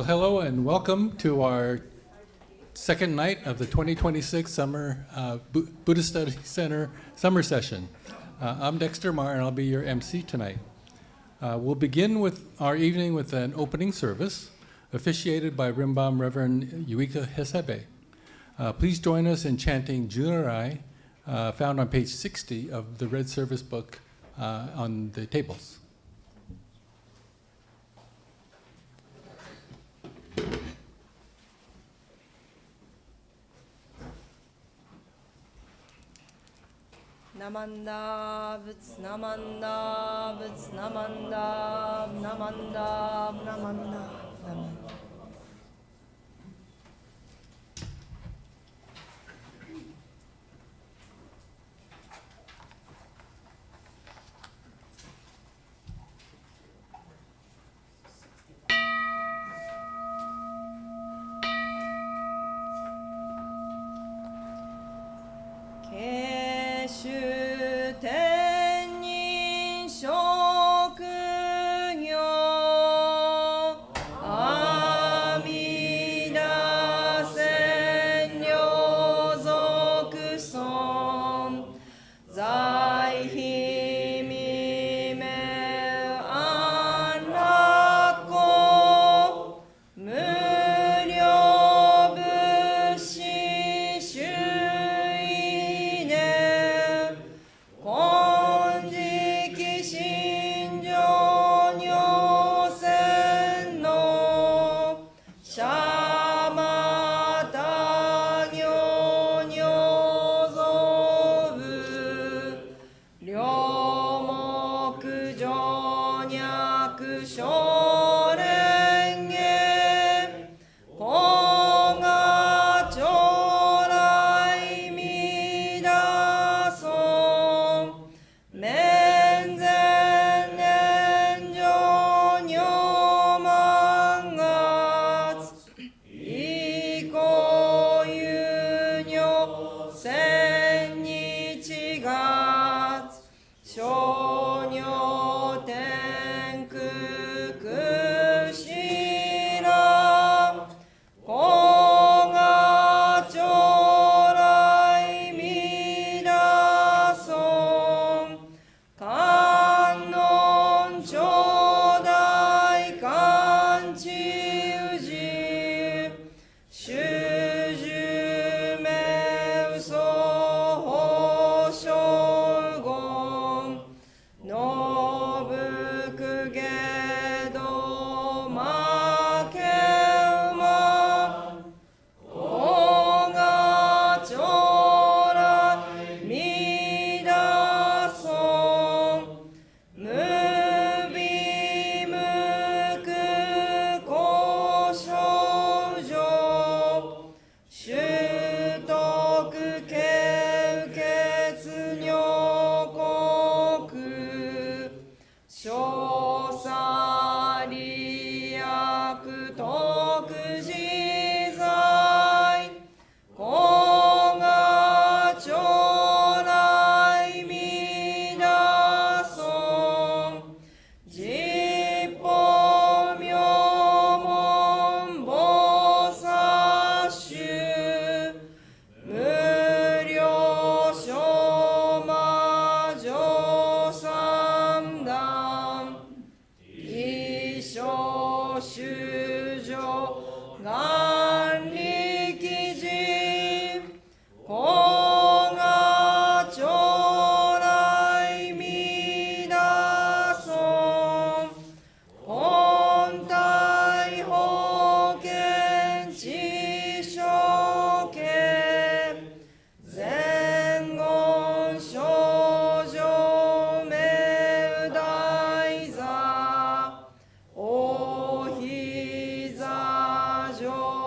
Well, hello and welcome to our second night of the 2026 Summer Buddhist Study Center Summer Session. I'm Dexter Mar and I'll be your MC tonight. We'll begin with our evening with an opening service officiated by Rimban Reverend Yuika Hasebe. Please join us in chanting Junarai, found on page 60 of the Red Service book on the tables. Namanda, Vits Namanda, Vits Namanda, Namanda, Namanda, Namanda. Joy.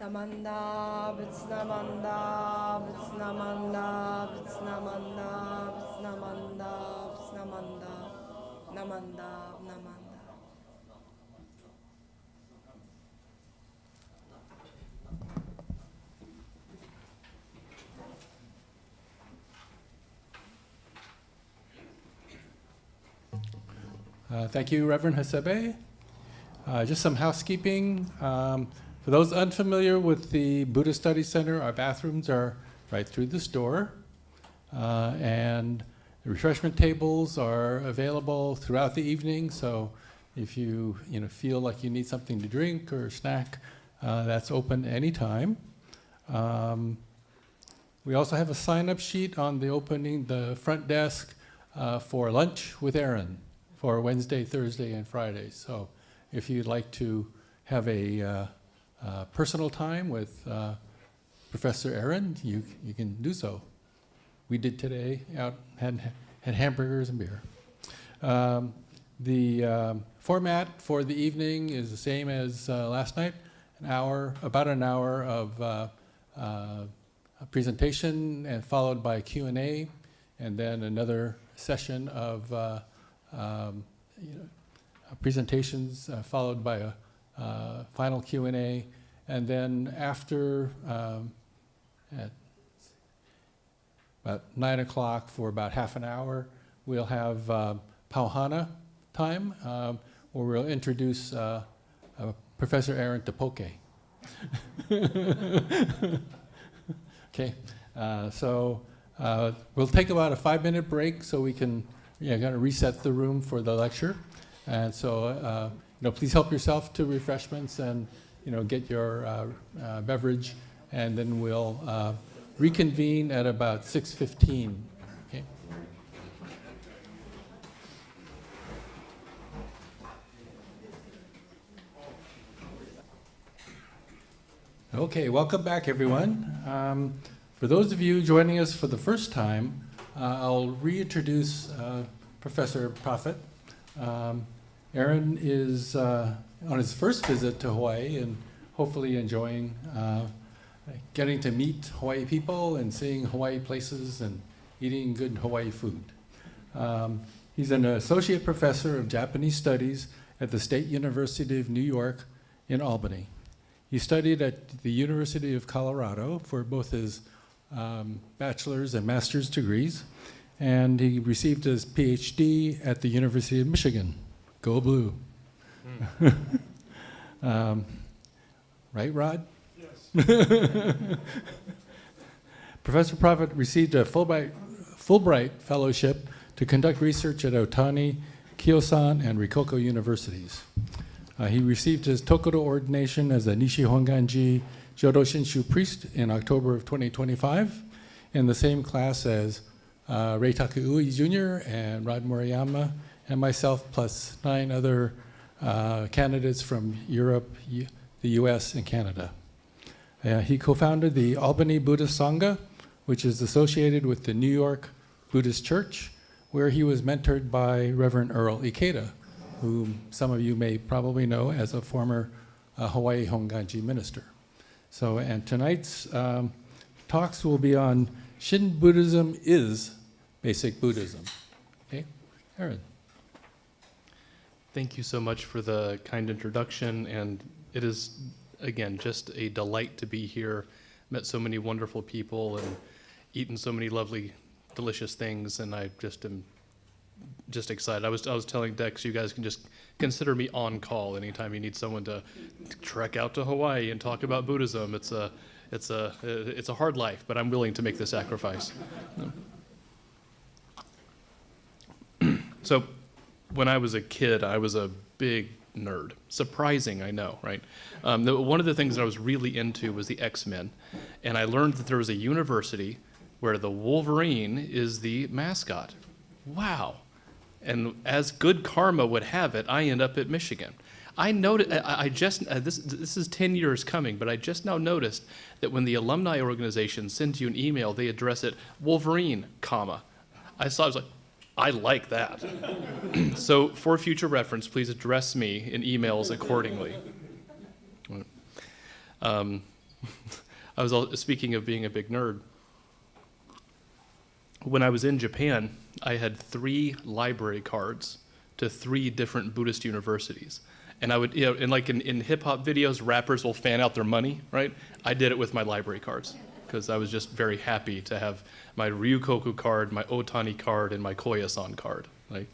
Namanda, Bits Namanda, Bits Namanda, Bits Namanda, Bits Namanda, Bits Namanda, Namanda, Namanda. Thank you, Reverend Hasebe. Just some housekeeping. For those unfamiliar with the Buddhist Study Center, our bathrooms are right through this door. And the refreshment tables are available throughout the evening, so if you feel like you need something to drink or snack, that's open anytime. We also have a sign-up sheet on the front desk for lunch with Aaron for Wednesday, Thursday, and Friday. So if you'd like to have a personal time with Professor Aaron, you can do so. We did today, had hamburgers and beer. The format for the evening is the same as last night, about an hour of a presentation and followed by Q&A, and then another session of presentations followed by a final Q&A, and then after at about 9 o'clock for about half an hour, we'll have Pauhana time, where we'll introduce Professor Aaron to Poke. Okay, so we'll take about a 5-minute break so we can kind of reset the room for the lecture. And so please help yourself to refreshments and get your beverage, and then we'll reconvene at about 6:15. Okay. Okay, welcome back, everyone. For those of you joining us for the first time, I'll reintroduce Professor Proffitt. Aaron is on his first visit to Hawaii and hopefully enjoying getting to meet Hawaii people and seeing Hawaii places and eating good Hawaii food. He's an associate professor of Japanese studies at the State University of New York in Albany. He studied at the University of Colorado for both his bachelor's and master's degrees, and he received his PhD at the University of Michigan. Go Blue. Right, Rod? Yes. Professor Proffitt received a Fulbright Fellowship to conduct research at Otani, Kyosan, and Rikoko universities. He received his Tokoto ordination as a Nishi Honganji Jodo Shinshu priest in October of 2025, in the same class as Reitaku Ui Jr. and Rod Moriyama and myself, plus 9 other candidates from Europe, the US, and Canada. He co-founded the Albany Buddhist Sangha, which is associated with the New York Buddhist Church, where he was mentored by Reverend Earl Ikeda, whom some of you may probably know as a former Hawaii Honganji minister. So, and tonight's talks will be on Shin Buddhism is basic Buddhism. Okay, Aaron. Thank you so much for the kind introduction, and it is, again, just a delight to be here. Met so many wonderful people and eaten so many lovely, delicious things, and I just am just excited. I was telling Dex, you guys can just consider me on call anytime you need someone to trek out to Hawaii and talk about Buddhism. It's a hard life, but I'm willing to make the sacrifice. So, when I was a kid, I was a big nerd. Surprising, I know, right? One of the things that I was really into was the X-Men, and I learned that there was a university where the Wolverine is the mascot. Wow. And as good karma would have it, I end up at Michigan. I noticed, this is 10 years coming, but I just now noticed that when the alumni organization sends you an email, they address it Wolverine, comma. I was like, I like that. So for future reference, please address me in emails accordingly. Speaking of being a big nerd, when I was in Japan, I had 3 library cards to 3 different Buddhist universities. And I would, and like in hip-hop videos, rappers will fan out their money, right? I did it with my library cards because I was just very happy to have my Ryukoku card, my Otani card, and my Koya-san card. Like,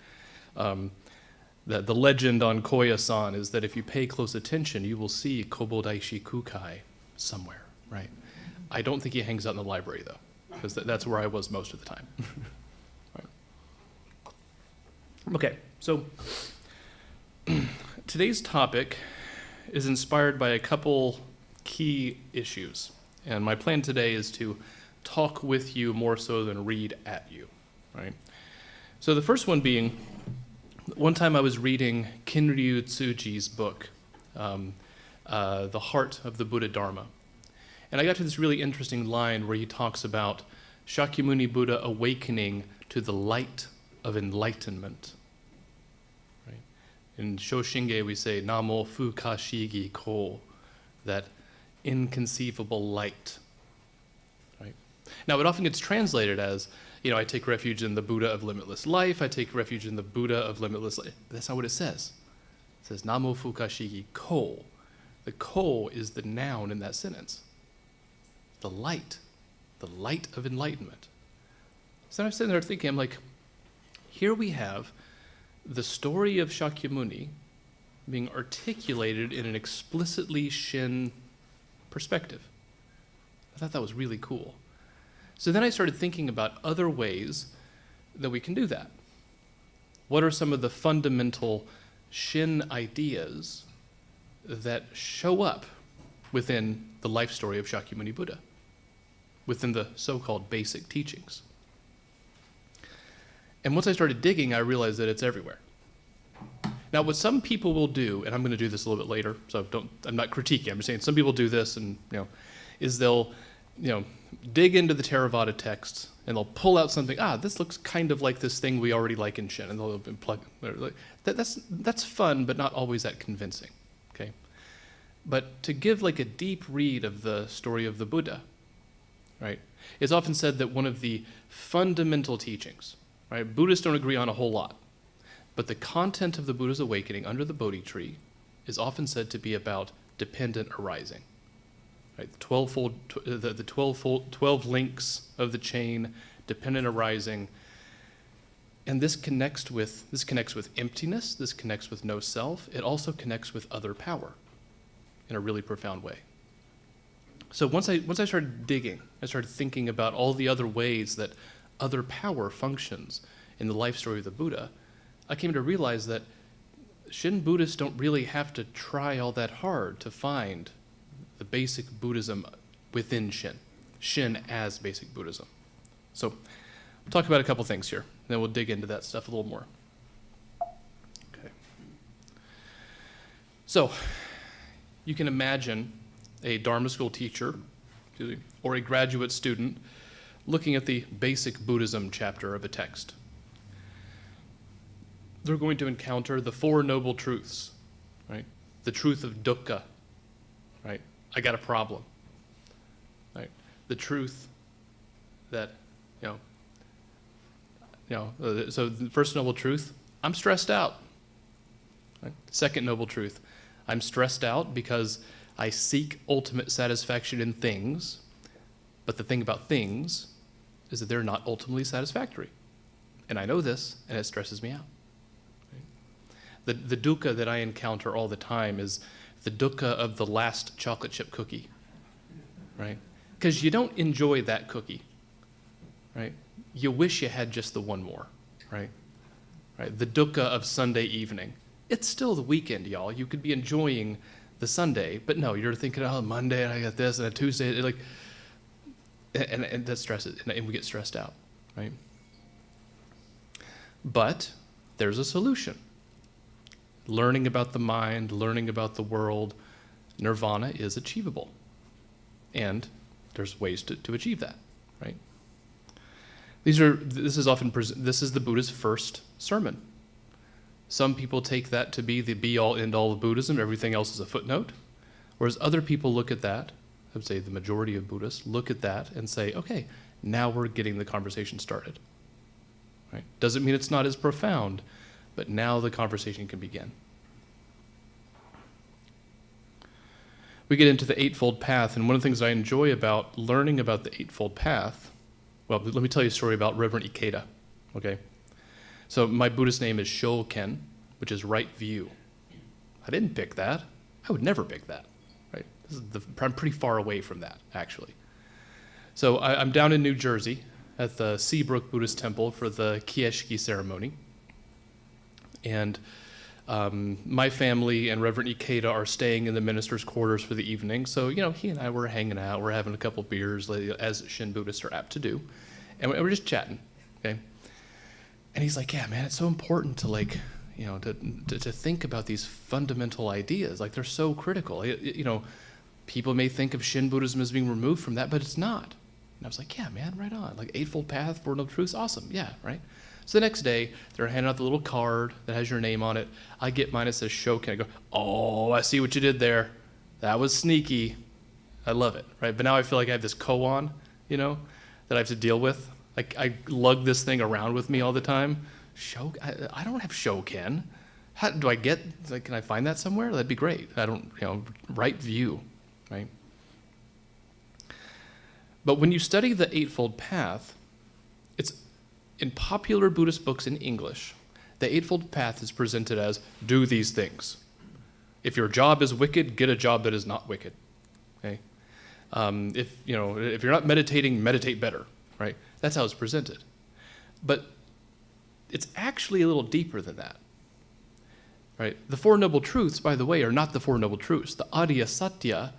the legend on Koya-san is that if you pay close attention, you will see Kobodaishi Kukai somewhere, right? I don't think he hangs out in the library, though, because that's where I was most of the time. Right. Okay, so today's topic is inspired by a couple key issues. And my plan today is to talk with you more so than read at you, right? So the first one being, one time I was reading Kinryu Tsuji's book, The Heart of the Buddha Dharma. And I got to this really interesting line where he talks about Shakyamuni Buddha awakening to the light of enlightenment. Right? In Shoshinge we say, Namo Fukashigi Ko, that inconceivable light. Right? Now it often gets translated as, I take refuge in the Buddha of limitless life, I take refuge in the Buddha of limitless life. That's not what it says. It says, Namo Fukashigi Ko. The ko is the noun in that sentence. The light of enlightenment. So I'm sitting there thinking, I'm like, here we have the story of Shakyamuni being articulated in an explicitly Shin perspective. I thought that was really cool. So then I started thinking about other ways that we can do that. What are some of the fundamental Shin ideas that show up within the life story of Shakyamuni Buddha, within the so-called basic teachings? And once I started digging, I realized that it's everywhere. Now, what some people will do, and I'm going to do this a little bit later, so I'm not critiquing, I'm just saying some people do this, and is they'll dig into the Theravada texts and they'll pull out something. This looks kind of like this thing we already like in Shin, and they'll plug. That's fun, but not always that convincing. Okay, but to give like a deep read of the story of the Buddha, right? It's often said that one of the fundamental teachings, right? Buddhists don't agree on a whole lot, but the content of the Buddha's awakening under the Bodhi tree is often said to be about dependent arising. Right? The 12 links of the chain, dependent arising, and this connects with emptiness. This connects with no self. It also connects with other power in a really profound way. So once I started digging, I started thinking about all the other ways that other power functions in the life story of the Buddha. I came to realize that Shin Buddhists don't really have to try all that hard to find the basic Buddhism within Shin as basic Buddhism. So we'll talk about a couple things here, and then we'll dig into that stuff a little more. Okay. So you can imagine a Dharma school teacher or a graduate student looking at the basic Buddhism chapter of a text. They're going to encounter the 4 noble truths, right? The truth of dukkha, right? I got a problem, right? The truth that, so the first noble truth, I'm stressed out. Right? Second noble truth, I'm stressed out because I seek ultimate satisfaction in things, but the thing about things is that they're not ultimately satisfactory. And I know this, and it stresses me out. Right? The dukkha that I encounter all the time is the dukkha of the last chocolate chip cookie, right? Because you don't enjoy that cookie, right? You wish you had just the one more, right? Right? The dukkha of Sunday evening. It's still the weekend, y'all. You could be enjoying the Sunday, but no, you're thinking, Monday, and I got this, and a Tuesday, and that stresses, and we get stressed out, right? But there's a solution. Learning about the mind, learning about the world, nirvana is achievable. And there's ways to achieve that, right? This is the Buddha's first sermon. Some people take that to be the be-all, end-all of Buddhism. Everything else is a footnote. Whereas other people look at that would say the majority of Buddhists, look at that and say, okay, now we're getting the conversation started. Right? Doesn't mean it's not as profound, but now the conversation can begin. We get into the Eightfold Path, and one of the things I enjoy about learning about the Eightfold Path, well, let me tell you a story about Reverend Ikeda, okay? So my Buddhist name is Shoken, which is right view. I didn't pick that. I would never pick that, right? I'm pretty far away from that, actually. So I'm down in New Jersey at the Seabrook Buddhist Temple for the Kieshiki ceremony. And my family and Reverend Ikeda are staying in the minister's quarters for the evening. So, he and I were hanging out. We're having a couple beers, as Shin Buddhists are apt to do. And we're just chatting, okay? And he's like, yeah, man, it's so important to to think about these fundamental ideas. Like, they're so critical. People may think of Shin Buddhism as being removed from that, but it's not. And I was like, yeah, man, right on. Like, Eightfold Path, Four Noble Truths, awesome. Yeah, right? So the next day, they're handing out the little card that has your name on it. I get mine, it says Shoken. I go, oh, I see what you did there. That was sneaky. I love it, right? But now I feel like I have this koan, that I have to deal with. Like, I lug this thing around with me all the time. I don't have Shoken. How do I get, can I find that somewhere? That'd be great. I don't, right view, right? But when you study the Eightfold Path, it's in popular Buddhist books in English, the Eightfold Path is presented as, do these things. If your job is wicked, get a job that is not wicked. Okay? If you're not meditating, meditate better, right? That's how it's presented. But it's actually a little deeper than that. Right? The Four Noble Truths, by the way, are not the Four Noble Truths. The Adya Satya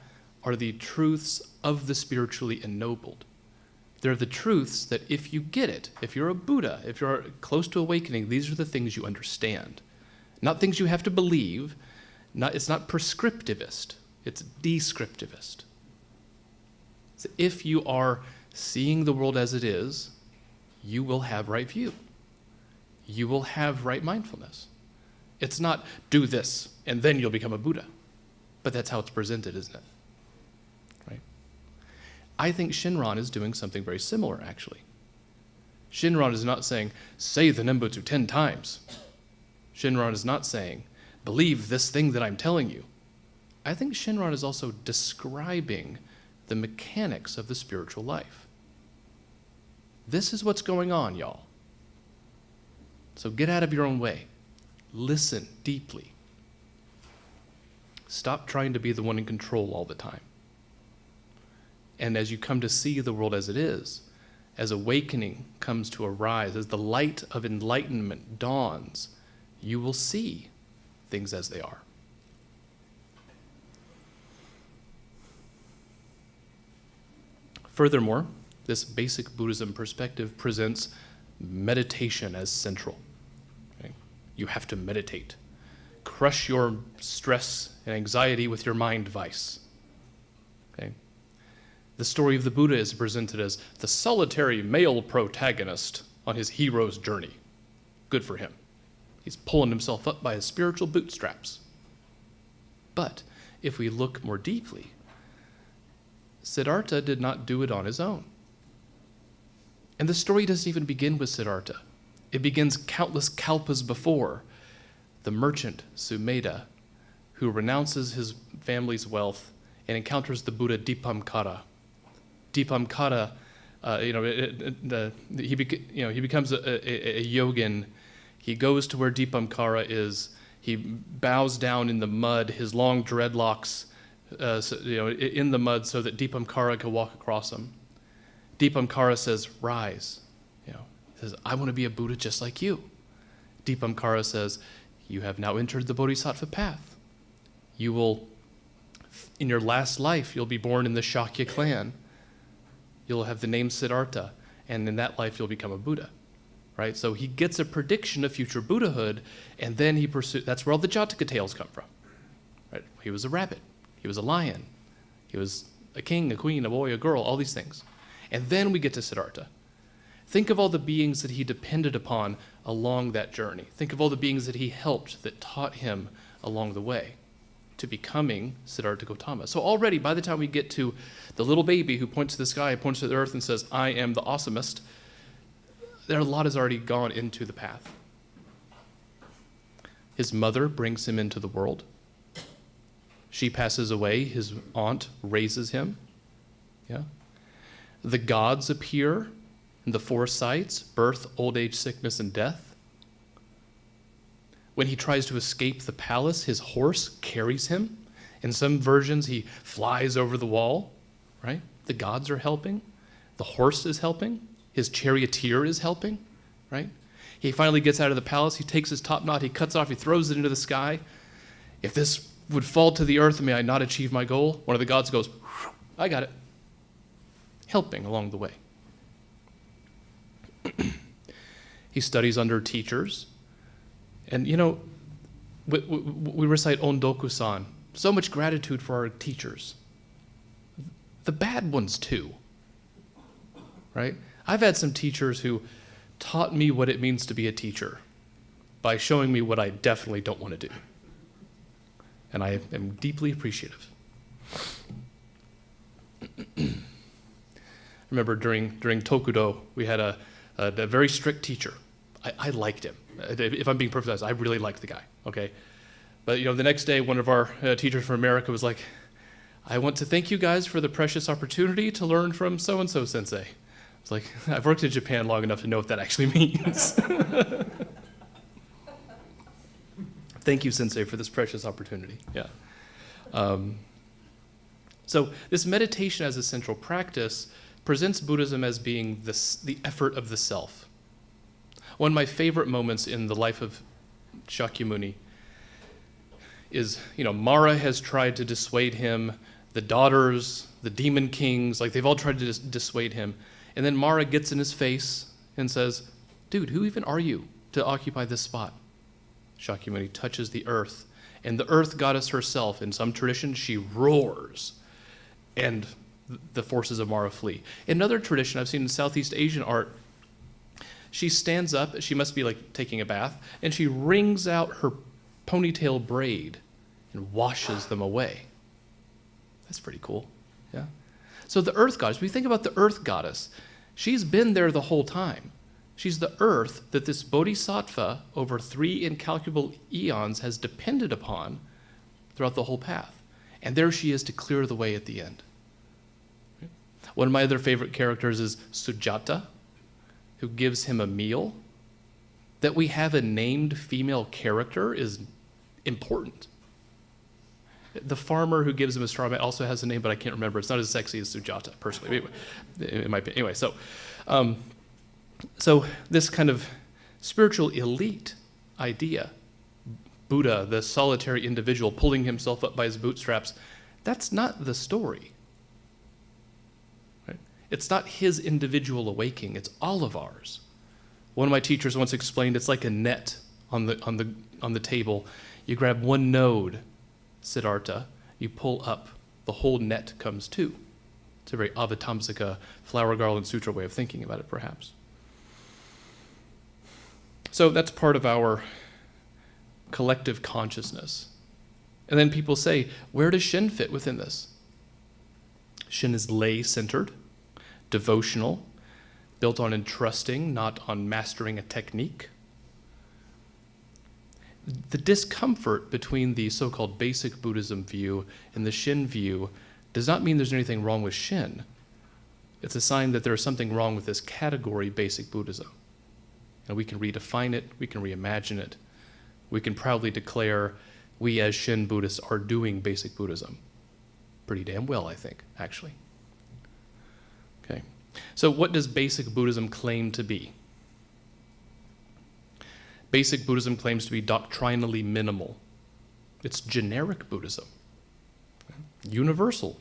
are the truths of the spiritually ennobled. They're the truths that if you get it, if you're a Buddha, if you're close to awakening, these are the things you understand. Not things you have to believe. It's not prescriptivist. It's descriptivist. So if you are seeing the world as it is, you will have right view. You will have right mindfulness. It's not do this and then you'll become a Buddha. But that's how it's presented, isn't it? Right? I think Shinran is doing something very similar, actually. Shinran is not saying, say the Nembutsu 10 times. Shinran is not saying, believe this thing that I'm telling you. I think Shinran is also describing the mechanics of the spiritual life. This is what's going on, y'all. So get out of your own way. Listen deeply. Stop trying to be the one in control all the time. And as you come to see the world as it is, as awakening comes to arise, as the light of enlightenment dawns, you will see things as they are. Furthermore, this basic Buddhism perspective presents meditation as central. Okay? You have to meditate. Crush your stress and anxiety with your mind vice. Okay? The story of the Buddha is presented as the solitary male protagonist on his hero's journey. Good for him. He's pulling himself up by his spiritual bootstraps. But if we look more deeply, Siddhartha did not do it on his own. And the story doesn't even begin with Siddhartha. It begins countless kalpas before. The merchant, Sumedha, who renounces his family's wealth and encounters the Buddha Dipamkara. Dipamkara, he becomes a yogin. He goes to where Dipamkara is. He bows down in the mud, his long dreadlocks, in the mud so that Dipamkara can walk across them. Dipamkara says, rise. He says, I want to be a Buddha just like you. Dipamkara says, you have now entered the Bodhisattva path. You will, in your last life, you'll be born in the Shakya clan. You'll have the name Siddhartha, and in that life, you'll become a Buddha. Right? So he gets a prediction of future Buddhahood, and then he pursues. That's where all the Jataka tales come from. Right? He was a rabbit. He was a lion. He was a king, a queen, a boy, a girl, all these things. And then we get to Siddhartha. Think of all the beings that he depended upon along that journey. Think of all the beings that he helped, that taught him along the way. to becoming Siddhartha Gautama. So already, by the time we get to the little baby who points to the sky, points to the earth, and says, I am the awesomest, a lot has already gone into the path. His mother brings him into the world. She passes away. His aunt raises him. Yeah. The gods appear in the four sights: birth, old age, sickness, and death. When he tries to escape the palace, his horse carries him. In some versions, he flies over the wall, right? The gods are helping. The horse is helping. His charioteer is helping, right? He finally gets out of the palace. He takes his top knot. He cuts off. He throws it into the sky. If this would fall to the earth, may I not achieve my goal? One of the gods goes, I got it. Helping along the way. He studies under teachers. And, you know, we recite Ondoku-san. So much gratitude for our teachers. The bad ones, too. Right? I've had some teachers who taught me what it means to be a teacher by showing me what I definitely don't want to do. And I am deeply appreciative. I remember during Tokudo, we had a very strict teacher. I liked him. If I'm being perfectly honest, I really liked the guy, okay? But, you know, the next day, one of our teachers from America was like, I want to thank you guys for the precious opportunity to learn from so-and-so sensei. It's like, I've worked in Japan long enough to know what that actually means. Thank you, sensei, for this precious opportunity. Yeah. So this meditation as a central practice presents Buddhism as being the effort of the self. One of my favorite moments in the life of Shakyamuni is, you know, Mara has tried to dissuade him, the daughters, the demon kings, like they've all tried to dissuade him. And then Mara gets in his face and says, dude, who even are you to occupy this spot? Shakyamuni touches the earth, and the earth goddess herself, in some traditions, she roars, and the forces of Mara flee. In another tradition I've seen in Southeast Asian art, she stands up, she must be like taking a bath, and she wrings out her ponytail braid and washes them away. That's pretty cool, yeah? So the earth goddess, when you think about the earth goddess, she's been there the whole time. She's the earth that this bodhisattva over 3 incalculable eons has depended upon throughout the whole path. And there she is to clear the way at the end. One of my other favorite characters is Sujata, who gives him a meal. That we have a named female character is important. The farmer who gives him a straw mat also has a name, but I can't remember. It's not as sexy as Sujata, personally. Anyway, it might be. Anyway, so this kind of spiritual elite idea, Buddha, the solitary individual pulling himself up by his bootstraps, that's not the story. Right? It's not his individual awakening, it's all of ours. One of my teachers once explained it's like a net on the table. You grab one node, Siddhartha, you pull up, the whole net comes too. It's a very Avatamsaka, flower garland sutra way of thinking about it, perhaps. So that's part of our collective consciousness. And then people say, where does Shin fit within this? Shin is lay-centered, devotional, built on entrusting, not on mastering a technique. The discomfort between the so-called basic Buddhism view and the Shin view does not mean there's anything wrong with Shin. It's a sign that there's something wrong with this category, basic Buddhism. And we can redefine it, we can reimagine it. We can proudly declare we as Shin Buddhists are doing basic Buddhism. Pretty damn well, I think, actually. Okay, so what does basic Buddhism claim to be? Basic Buddhism claims to be doctrinally minimal. It's generic Buddhism, universal.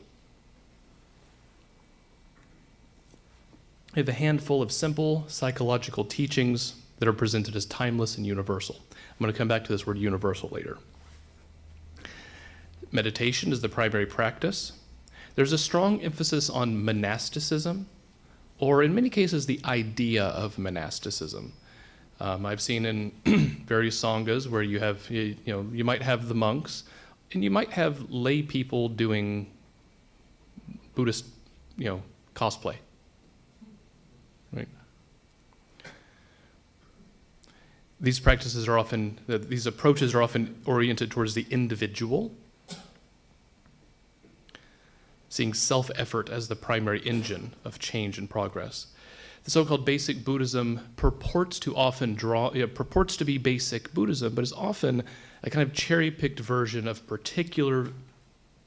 We have a handful of simple psychological teachings that are presented as timeless and universal. I'm going to come back to this word universal later. Meditation is the primary practice. There's a strong emphasis on monasticism, or in many cases, the idea of monasticism. I've seen in various sanghas where you have, you might have the monks And you might have lay people doing Buddhist, cosplay, right? These approaches are often oriented towards the individual, seeing self-effort as the primary engine of change and progress. The so-called basic Buddhism purports to be basic Buddhism, but is often a kind of cherry-picked version of particular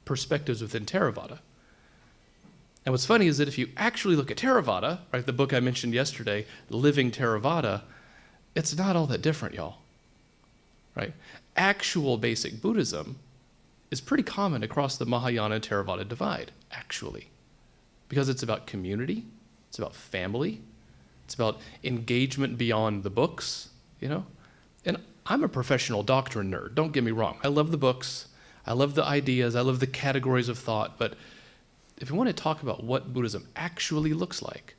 perspectives within Theravada. And what's funny is that if you actually look at Theravada, right, the book I mentioned yesterday, Living Theravada, it's not all that different, y'all, right? Actual basic Buddhism is pretty common across the Mahayana and Theravada divide, actually, because it's about community, it's about family, it's about engagement beyond the books, And I'm a professional doctrine nerd, don't get me wrong. I love the books, I love the ideas, I love the categories of thought, but if you want to talk about what Buddhism actually looks like,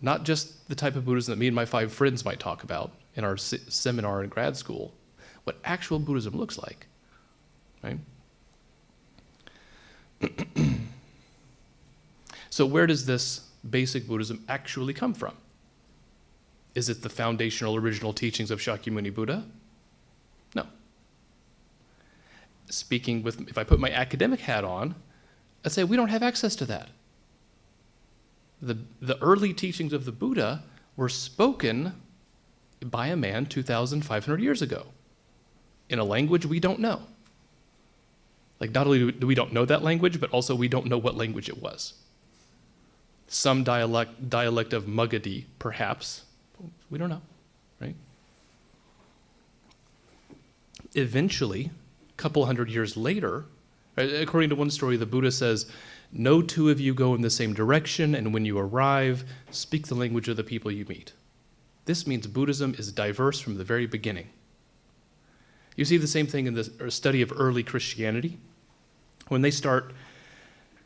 not just the type of Buddhism that me and my 5 friends might talk about in our seminar in grad school, what actual Buddhism looks like, right? So where does this basic Buddhism actually come from? Is it the foundational original teachings of Shakyamuni Buddha? No. If I put my academic hat on, I'd say we don't have access to that. The early teachings of the Buddha were spoken by a man 2,500 years ago in a language we don't know. Like, not only do we don't know that language, but also we don't know what language it was. Some dialect of Magadhi, perhaps. We don't know, right? Eventually, a couple hundred years later, according to one story, the Buddha says, "No two of you go in the same direction, and when you arrive, speak the language of the people you meet." This means Buddhism is diverse from the very beginning. You see the same thing in the study of early Christianity. When they start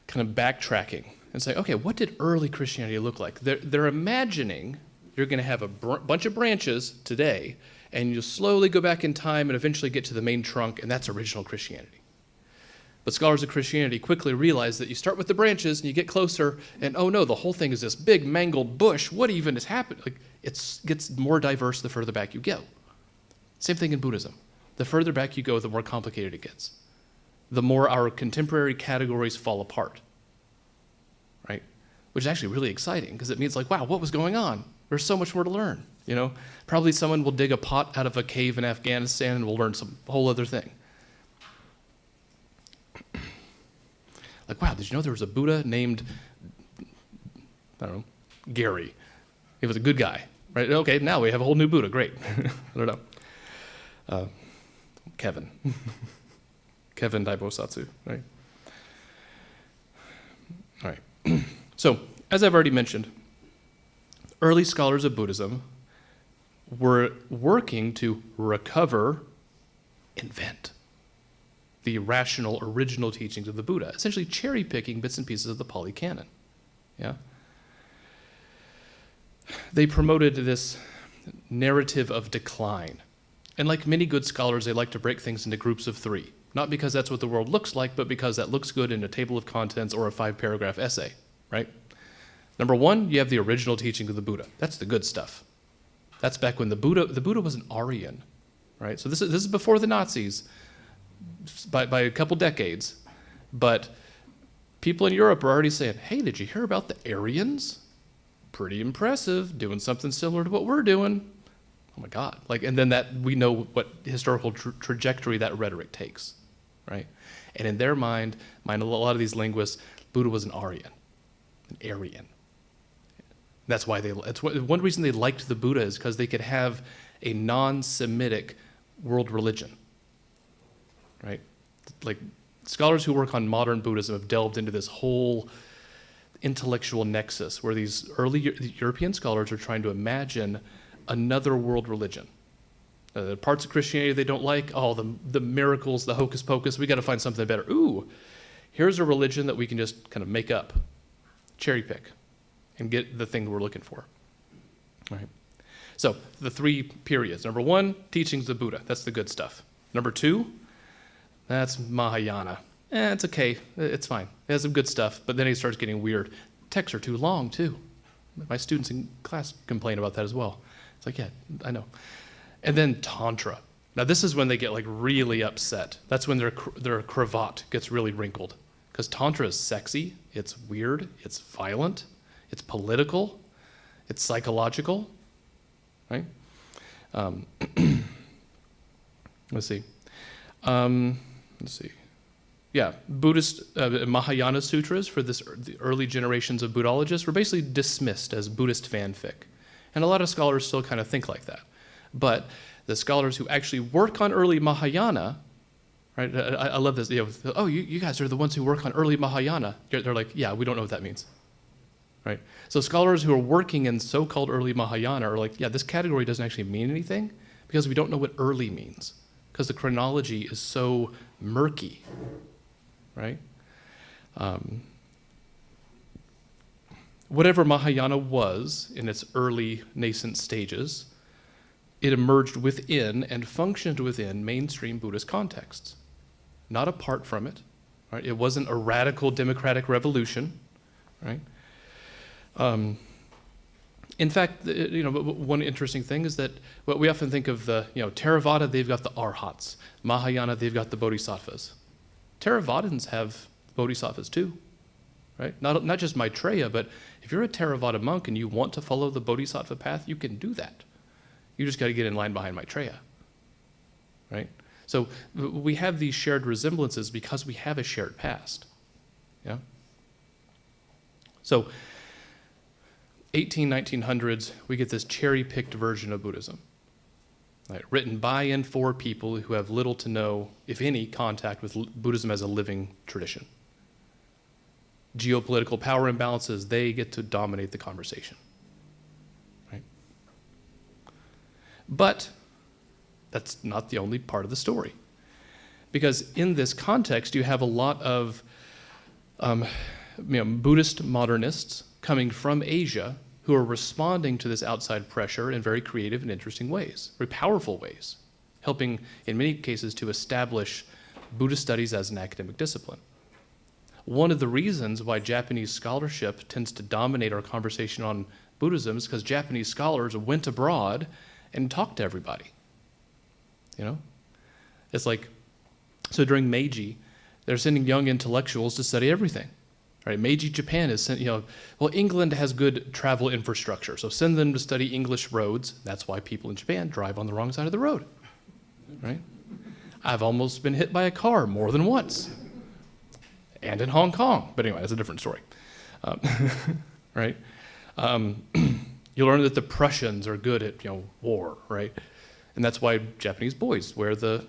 kind of backtracking and say, okay, what did early Christianity look like? They're imagining you're going to have a bunch of branches today, and you'll slowly go back in time and eventually get to the main trunk, and that's original Christianity. But scholars of Christianity quickly realize that you start with the branches and you get closer, and oh no, the whole thing is this big mangled bush. What even has happened? Like, it gets more diverse the further back you go. Same thing in Buddhism. The further back you go, the more complicated it gets. The more our contemporary categories fall apart, right? Which is actually really exciting because it means like, wow, what was going on? There's so much more to learn, Probably someone will dig a pot out of a cave in Afghanistan and we'll learn some whole other thing. Like, wow, did you know there was a Buddha named, I don't know, Gary? He was a good guy, right? Okay, now we have a whole new Buddha. Great. I don't know. Kevin. Kevin Daibosatsu, right? All right. So, as I've already mentioned, early scholars of Buddhism were working to recover, invent the rational, original teachings of the Buddha, essentially cherry-picking bits and pieces of the Pali Canon. Yeah? They promoted this narrative of decline. And like many good scholars, they like to break things into groups of 3. Not because that's what the world looks like, but because that looks good in a table of contents or a 5-paragraph essay, right? Number 1, you have the original teaching of the Buddha. That's the good stuff. That's back when the Buddha was an Aryan, right? So this is before the Nazis, by a couple decades. But people in Europe are already saying, hey, did you hear about the Aryans? Pretty impressive, doing something similar to what we're doing. Oh my God. And then that we know what historical trajectory that rhetoric takes, right? And in their mind, a lot of these linguists, Buddha was an Aryan, an Aryan. That's why one reason they liked the Buddha is because they could have a non-Semitic world religion, right? Like, scholars who work on modern Buddhism have delved into this whole intellectual nexus where these early European scholars are trying to imagine another world religion. The parts of Christianity they don't like, the miracles, the hocus pocus, we got to find something better. Ooh, here's a religion that we can just kind of make up, cherry pick, and get the thing we're looking for. All right. So the 3 periods. Number 1, teachings of Buddha. That's the good stuff. Number 2, That's Mahayana. It's okay. It's fine. It has some good stuff, but then he starts getting weird. Texts are too long, too. My students in class complain about that as well. It's like, yeah, I know. And then Tantra. Now, this is when they get like really upset. That's when their cravat gets really wrinkled. Because Tantra is sexy, it's weird, it's violent, it's political, it's psychological, right? Let's see. Yeah, Buddhist Mahayana sutras for the early generations of Buddhologists were basically dismissed as Buddhist fanfic. And a lot of scholars still kind of think like that. But the scholars who actually work on early Mahayana, right? I love this. Oh, you guys are the ones who work on early Mahayana. They're like, yeah, we don't know what that means, right? So scholars who are working in so-called early Mahayana are like, yeah, this category doesn't actually mean anything because we don't know what early means because the chronology is so murky, right? Whatever Mahayana was in its early nascent stages, it emerged within and functioned within mainstream Buddhist contexts, not apart from it. Right? It wasn't a radical democratic revolution, right? In fact, one interesting thing is that what we often think of the, Theravada, they've got the Arhats. Mahayana, they've got the Bodhisattvas. Theravadins have Bodhisattvas too, right? Not just Maitreya, but if you're a Theravada monk and you want to follow the Bodhisattva path, you can do that. You just got to get in line behind Maitreya, right? So we have these shared resemblances because we have a shared past, yeah? So 1900s, we get this cherry-picked version of Buddhism, right? Written by and for people who have little to no, if any, contact with Buddhism as a living tradition. Geopolitical power imbalances, they get to dominate the conversation. But that's not the only part of the story. Because in this context, you have a lot of Buddhist modernists coming from Asia who are responding to this outside pressure in very creative and interesting ways, very powerful ways, helping in many cases to establish Buddhist studies as an academic discipline. One of the reasons why Japanese scholarship tends to dominate our conversation on Buddhism is because Japanese scholars went abroad and talk to everybody, It's like, so during Meiji, they're sending young intellectuals to study everything, right? Meiji Japan is sent, England has good travel infrastructure, so send them to study English roads. That's why people in Japan drive on the wrong side of the road, right? I've almost been hit by a car more than once, and in Hong Kong, but anyway, that's a different story, right? You learn that the Prussians are good at war, right? And that's why Japanese boys wear the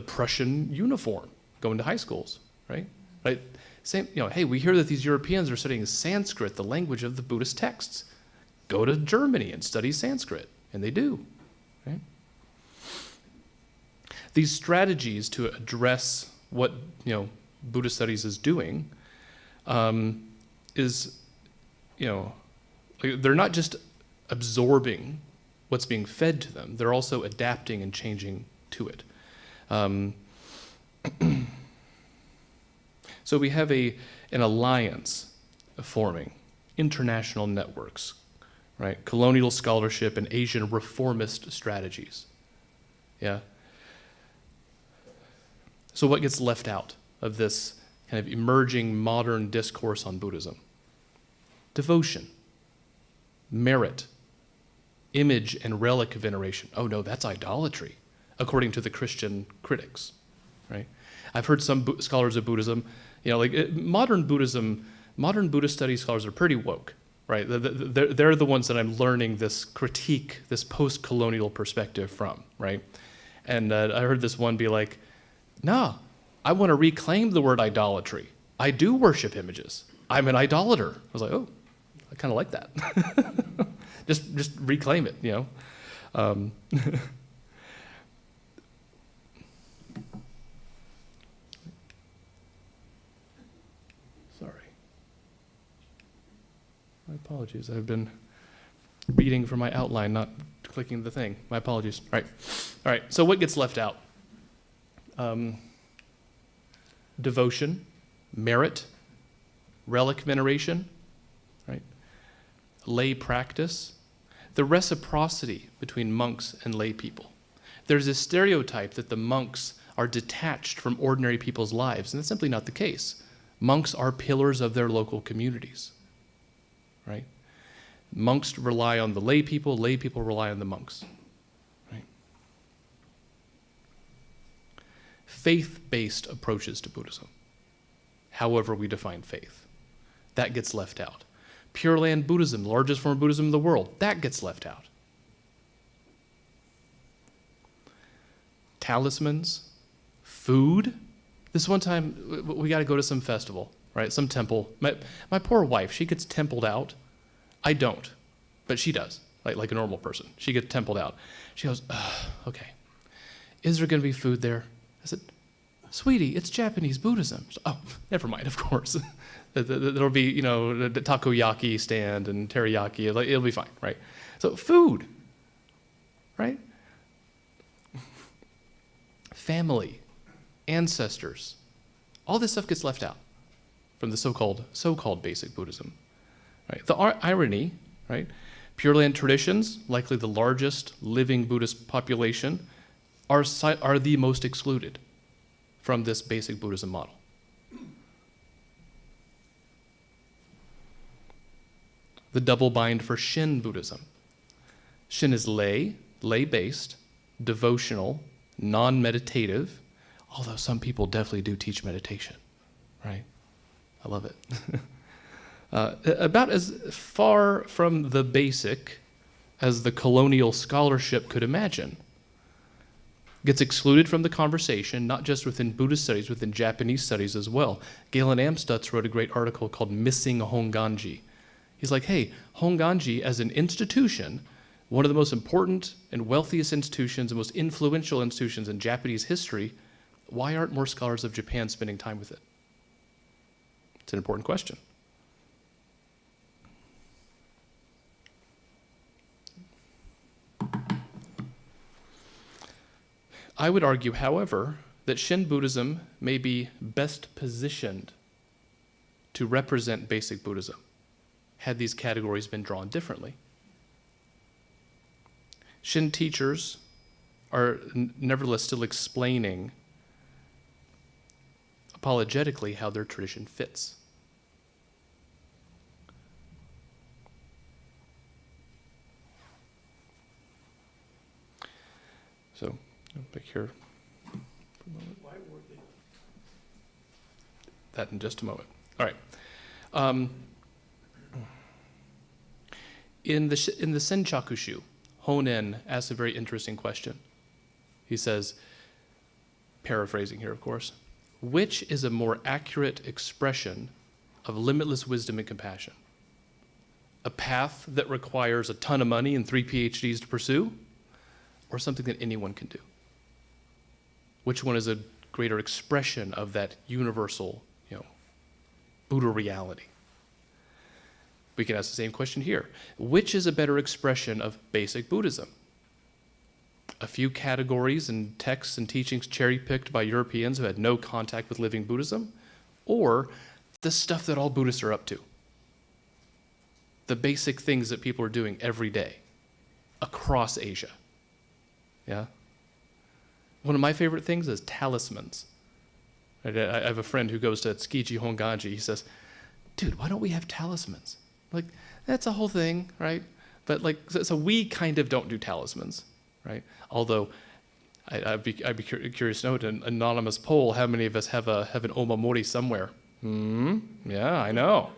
Prussian uniform going to high schools, right? Right? Same, hey, we hear that these Europeans are studying Sanskrit, the language of the Buddhist texts. Go to Germany and study Sanskrit, and they do, right? These strategies to address what Buddhist studies is doing they're not just absorbing what's being fed to them, they're also adapting and changing to it. So we have an alliance forming, international networks, right? Colonial scholarship and Asian reformist strategies, yeah? So what gets left out of this kind of emerging modern discourse on Buddhism? Devotion, merit, image and relic veneration. Oh no, that's idolatry, according to the Christian critics, right? I've heard some scholars of Buddhism, modern Buddhist studies scholars are pretty woke, right? They're the ones that I'm learning this critique, this post-colonial perspective from, right? And I heard this one be like, no, I want to reclaim the word idolatry. I do worship images. I'm an idolater. I was like, oh, I kind of like that. just reclaim it, Sorry. My apologies. I've been reading from my outline, not clicking the thing. My apologies. All right. So what gets left out? devotion, merit, relic veneration, right? Lay practice, the reciprocity between monks and lay people. There's a stereotype that the monks are detached from ordinary people's lives, and that's simply not the case. Monks are pillars of their local communities, right? Monks rely on the lay people rely on the monks, right? Faith-based approaches to Buddhism, however we define faith, that gets left out. Pure Land Buddhism, the largest form of Buddhism in the world, that gets left out. Talismans, food. This one time, we got to go to some festival, right? Some temple. My poor wife, she gets templed out. I don't, but she does, like a normal person. She gets templed out. She goes, okay, is there going to be food there? I said, sweetie, it's Japanese Buddhism. So, oh, never mind, of course. There'll be, the takoyaki stand and teriyaki. It'll be fine, right? So food, right? Family, ancestors, all this stuff gets left out from the so-called basic Buddhism. Right? The irony, right? Pure Land traditions, likely the largest living Buddhist population, are the most excluded from this basic Buddhism model. The double bind for Shin Buddhism. Shin is lay-based, devotional, non-meditative, although some people definitely do teach meditation, right? I love it. About as far from the basic as the colonial scholarship could imagine. Gets excluded from the conversation, not just within Buddhist studies, within Japanese studies as well. Galen Amstutz wrote a great article called Missing Honganji. He's like, hey, Honganji as an institution, one of the most important and wealthiest institutions and most influential institutions in Japanese history, why aren't more scholars of Japan spending time with it? It's an important question. I would argue, however, that Shin Buddhism may be best positioned to represent basic Buddhism had these categories been drawn differently. Shin teachers are nevertheless still explaining apologetically how their tradition fits. So, I'll pick here. That in just a moment. All right. In the Senchakushu, Honen asks a very interesting question. He says, paraphrasing here, of course, which is a more accurate expression of limitless wisdom and compassion? A path that requires a ton of money and 3 PhDs to pursue, or something that anyone can do? Which one is a greater expression of that universal, Buddha reality? We can ask the same question here. Which is a better expression of basic Buddhism? A few categories and texts and teachings cherry-picked by Europeans who had no contact with living Buddhism, or the stuff that all Buddhists are up to? The basic things that people are doing every day across Asia. Yeah? One of my favorite things is talismans. I have a friend who goes to Tsukiji Honganji. He says, dude, why don't we have talismans? Like, that's a whole thing, right? But so we kind of don't do talismans, right? Although, I'd be curious to note, an anonymous poll, how many of us have an omamori somewhere? Yeah, I know.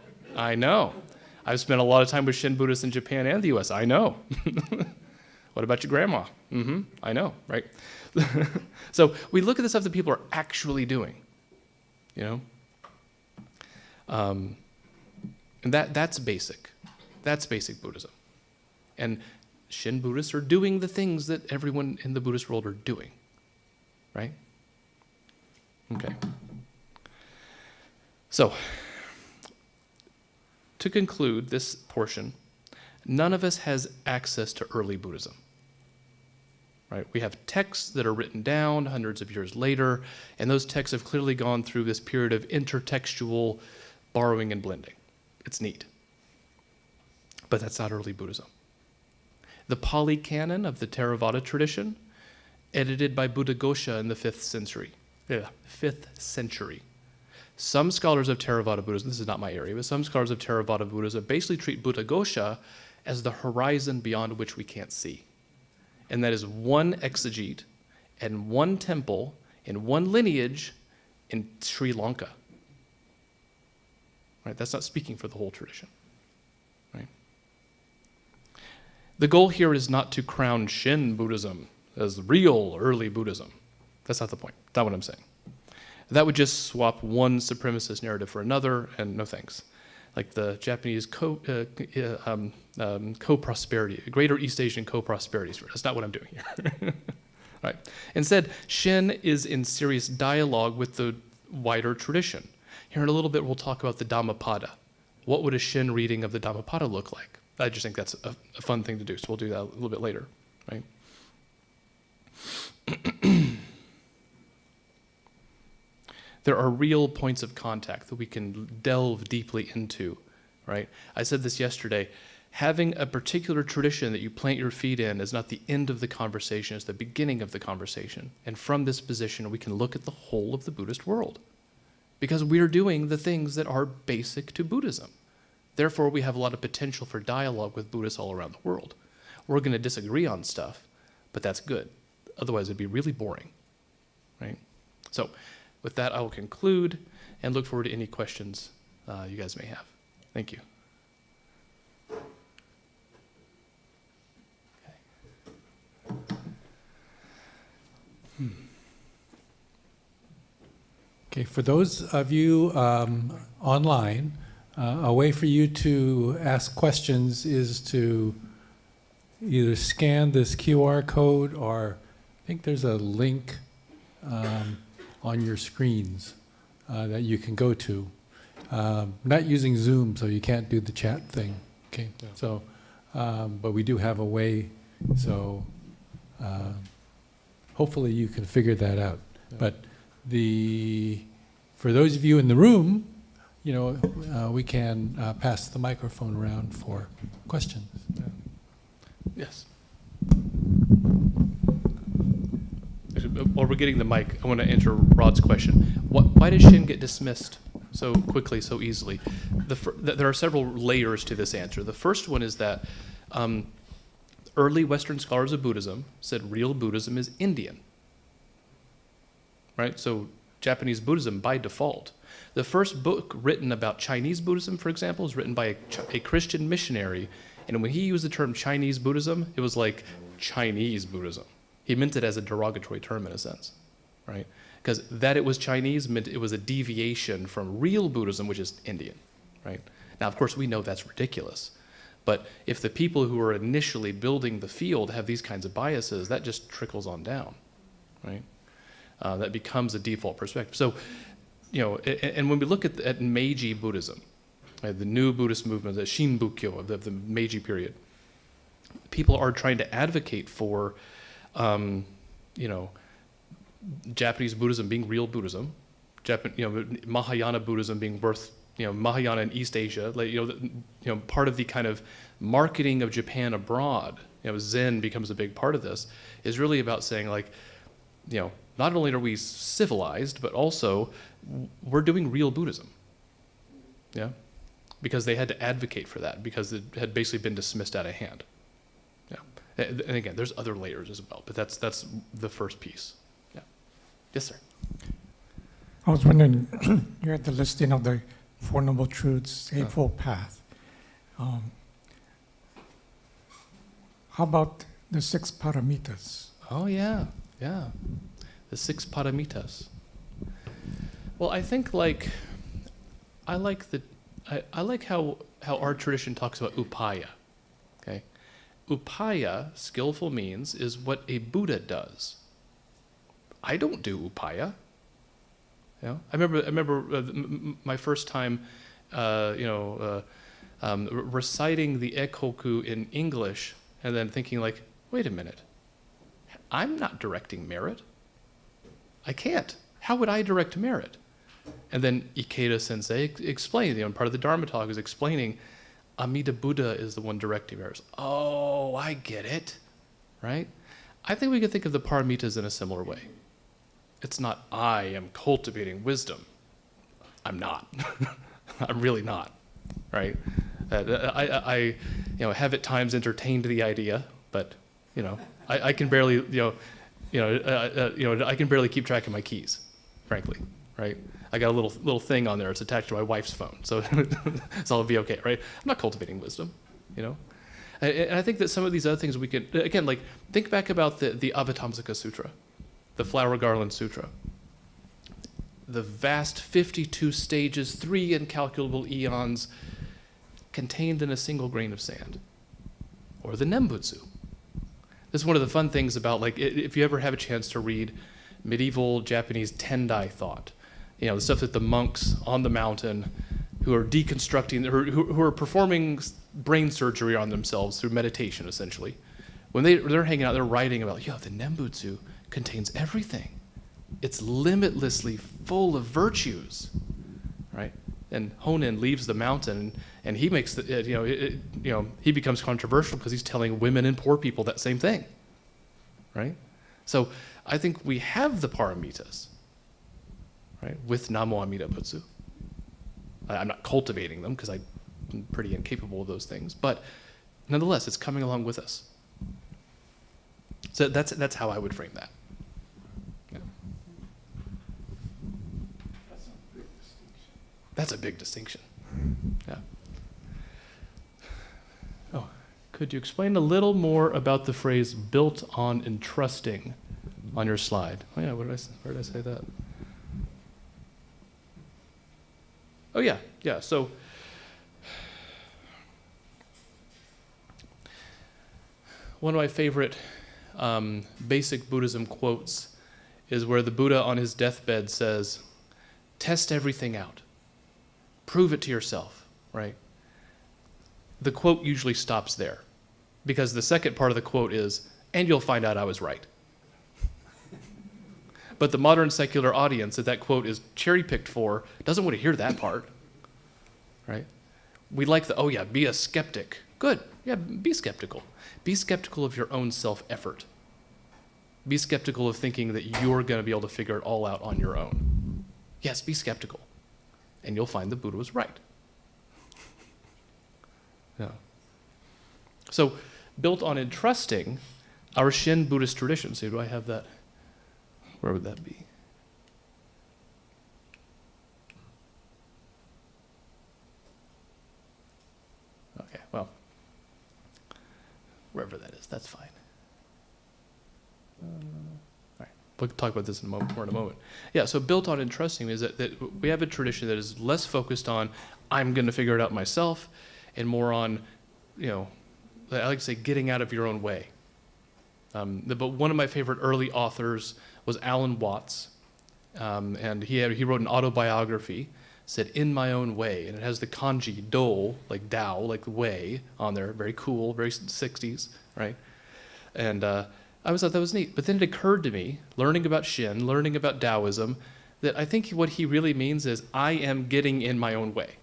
I've spent a lot of time with Shin Buddhists in Japan and the US. I know. What about your grandma? I know, right? So we look at the stuff that people are actually doing, and that's basic. That's basic Buddhism. And Shin Buddhists are doing the things that everyone in the Buddhist world are doing, right? Okay. So, to conclude this portion, none of us has access to early Buddhism, right? We have texts that are written down hundreds of years later, and those texts have clearly gone through this period of intertextual borrowing and blending. It's neat. But that's not early Buddhism. The Pali Canon of the Theravada tradition, edited by Buddhaghosa in the 5th century. Yeah, 5th century. Some scholars of Theravada Buddhism, this is not my area, but some scholars of Theravada Buddhism basically treat Buddhaghosa as the horizon beyond which we can't see. And that is one exegete and one temple and one lineage in Sri Lanka. Right? That's not speaking for the whole tradition. Right? The goal here is not to crown Shin Buddhism as real early Buddhism. That's not the point. That's not what I'm saying. That would just swap one supremacist narrative for another, and no thanks. Like the Japanese co-prosperity, Greater East Asian co-prosperity. That's not what I'm doing here. Right. Instead, Shin is in serious dialogue with the wider tradition. Here in a little bit, we'll talk about the Dhammapada. What would a Shin reading of the Dhammapada look like? I just think that's a fun thing to do, so we'll do that a little bit later, right? There are real points of contact that we can delve deeply into, right? I said this yesterday. Having a particular tradition that you plant your feet in is not the end of the conversation, it's the beginning of the conversation. And from this position, we can look at the whole of the Buddhist world because we're doing the things that are basic to Buddhism. Therefore, we have a lot of potential for dialogue with Buddhists all around the world. We're going to disagree on stuff, but that's good. Otherwise, it'd be really boring, right? So, with that, I will conclude and look forward to any questions you guys may have. Thank you. Okay, for those of you online, a way for you to ask questions is to either scan this QR code or I think there's a link on your screens that you can go to. Not using Zoom, so you can't do the chat thing. Okay, yeah. So, but we do have a way. So, hopefully you can figure that out. Yeah. But for those of you in the room, you know, we can pass the microphone around for questions. Yeah. Yes. While we're getting the mic, I want to answer Rod's question. Why did Shin get dismissed so quickly, so easily? There are several layers to this answer. The first one is that early Western scholars of Buddhism said real Buddhism is Indian. Right? So Japanese Buddhism by default. The first book written about Chinese Buddhism, for example, was written by a Christian missionary. And when he used the term Chinese Buddhism, it was like Chinese Buddhism. He meant it as a derogatory term in a sense, right? Because that it was Chinese meant it was a deviation from real Buddhism, which is Indian, right? Now, of course, we know that's ridiculous. But if the people who are initially building the field have these kinds of biases, that just trickles on down, right? That becomes a default perspective. So, you know, and when we look at Meiji Buddhism, right, the new Buddhist movement, the Shinbukyo of the Meiji period, people are trying to advocate for, you know, Japanese Buddhism being real Buddhism, Mahayana Buddhism being worth, you know, Mahayana in East Asia, like, you know, part of the kind of marketing of Japan abroad, you know, Zen becomes a big part of this, is really about saying, like, you know, not only are we civilized, but also we're doing real Buddhism. Yeah? Because they had to advocate for that, because it had basically been dismissed out of hand. Yeah. And again, there's other layers as well, but that's the first piece. Yeah. Yes, sir. I was wondering, you had the listing of the Four Noble Truths, Eightfold Path. How about the 6 paramitas? Oh, yeah. Yeah. The 6 paramitas. Well, I think I like how our tradition talks about upaya. Okay, upaya, skillful means, is what a Buddha does. I don't do upaya. You know, I remember my first time, reciting the Ekoku in English, and then thinking, like, wait a minute, I'm not directing merit. I can't. How would I direct merit? And then Ikeda Sensei explained, part of the Dharma talk is explaining Amida Buddha is the one directing merit. Oh, I get it, right? I think we could think of the paramitas in a similar way. It's not I am cultivating wisdom. I'm not. I'm really not, right? I have at times entertained the idea, but I can barely I can barely keep track of my keys, frankly, right? I got a little thing on there. It's attached to my wife's phone, so it'll be okay, right? I'm not cultivating wisdom, And I think that some of these other things we could, again, like think back about the Avatamsaka Sutra, the Flower Garland Sutra. The vast 52 stages, 3 incalculable eons, contained in a single grain of sand. Or the Nembutsu. This is one of the fun things about, like, if you ever have a chance to read medieval Japanese Tendai thought, the stuff that the monks on the mountain who are deconstructing, who are performing brain surgery on themselves through meditation, essentially. When they're hanging out, they're writing about, the Nembutsu contains everything. It's limitlessly full of virtues, right? And Honen leaves the mountain, and he makes he becomes controversial because he's telling women and poor people that same thing, right? So I think we have the paramitas, right, with Namo Amida Butsu. I'm not cultivating them because I'm pretty incapable of those things, but nonetheless, it's coming along with us. So that's how I would frame that. Yeah. That's a big distinction. Yeah. Oh, could you explain a little more about the phrase "built on entrusting" on your slide? Oh yeah, where did I say that? Oh yeah. So one of my favorite basic Buddhism quotes is where the Buddha on his deathbed says, "Test everything out. Prove it to yourself," right? The quote usually stops there because the second part of the quote is, "And you'll find out I was right." But the modern secular audience that quote is cherry-picked for doesn't want to hear that part, right? We like be a skeptic. Good, yeah, be skeptical. Be skeptical of your own self-effort. Be skeptical of thinking that you're going to be able to figure it all out on your own. Yes, be skeptical. And you'll find the Buddha was right. Yeah. So, built on entrusting, our Shin Buddhist tradition. So, do I have that? Where would that be? Okay, well, wherever that is, that's fine. All right, we'll talk about this more in a moment. Yeah, so built on entrusting is that we have a tradition that is less focused on, I'm going to figure it out myself, and more on, I like to say, getting out of your own way. But one of my favorite early authors was Alan Watts, and he wrote an autobiography, said "In My Own Way," and it has the kanji do, like Tao, like way, on there, very cool, very 60s, right? And I always thought that was neat. But then it occurred to me, learning about Shin, learning about Taoism, that I think what he really means is I am getting in my own way.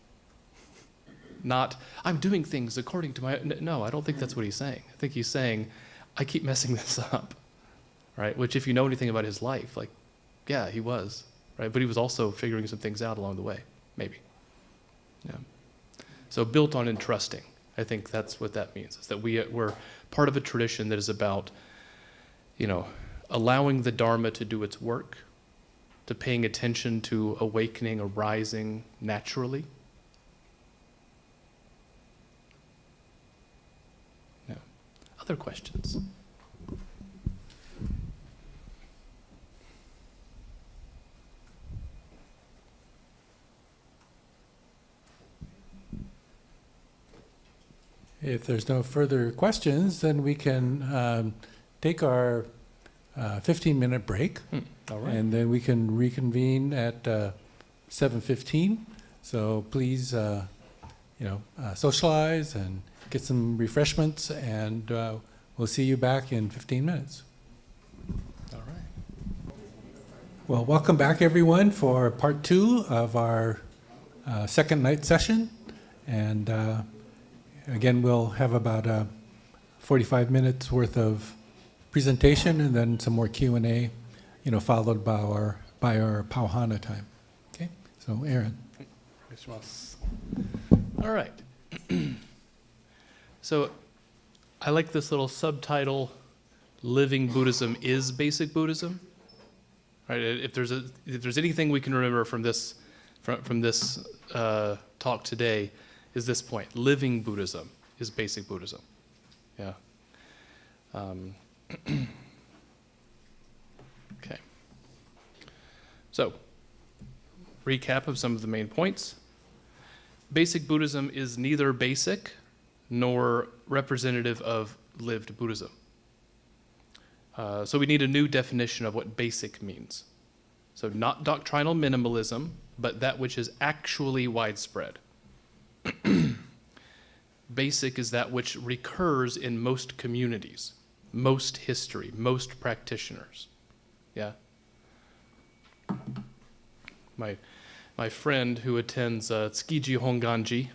Not, I'm doing things according to my, no, I don't think that's what he's saying. I think he's saying, I keep messing this up, right? Which if you know anything about his life, like, yeah, he was, right? But he was also figuring some things out along the way, maybe. Yeah. So built on entrusting, I think that's what that means, is that we're part of a tradition that is about, allowing the Dharma to do its work, to paying attention to awakening, arising naturally. Yeah. Other questions? If there's no further questions, then we can take our 15-minute break. All right. And then we can reconvene at 7:15. So please, socialize and get some refreshments, and we'll see you back in 15 minutes. All right. Well, welcome back, everyone, for part 2 of our second night session. And again, we'll have about 45 minutes worth of presentation and then some more Q&A, followed by our pauhana time. Okay, so Aaron. All right. So I like this little subtitle, Living Buddhism is Basic Buddhism. Right? If there's anything we can remember from this talk today, is this point: living Buddhism is basic Buddhism. Yeah. Okay. So, recap of some of the main points. Basic Buddhism is neither basic nor representative of lived Buddhism. So we need a new definition of what basic means. So not doctrinal minimalism, but that which is actually widespread. Basic is that which recurs in most communities, most history, most practitioners. Yeah? My friend who attends Tsukiji Honganji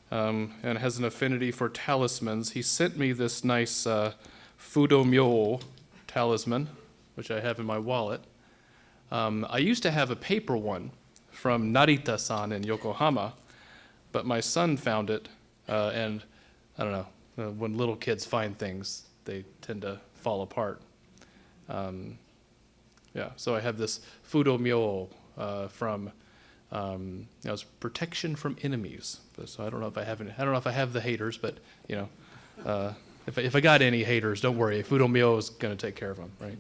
and has an affinity for talismans, he sent me this nice Fudo Myo talisman, which I have in my wallet. I used to have a paper one from Narita-san in Yokohama, but my son found it, and I don't know, when little kids find things, they tend to fall apart. Yeah, so I have this Fudo Myo from it's protection from enemies. So I don't know if I have the haters, but if I got any haters, don't worry. Fudo Myo is going to take care of them, right?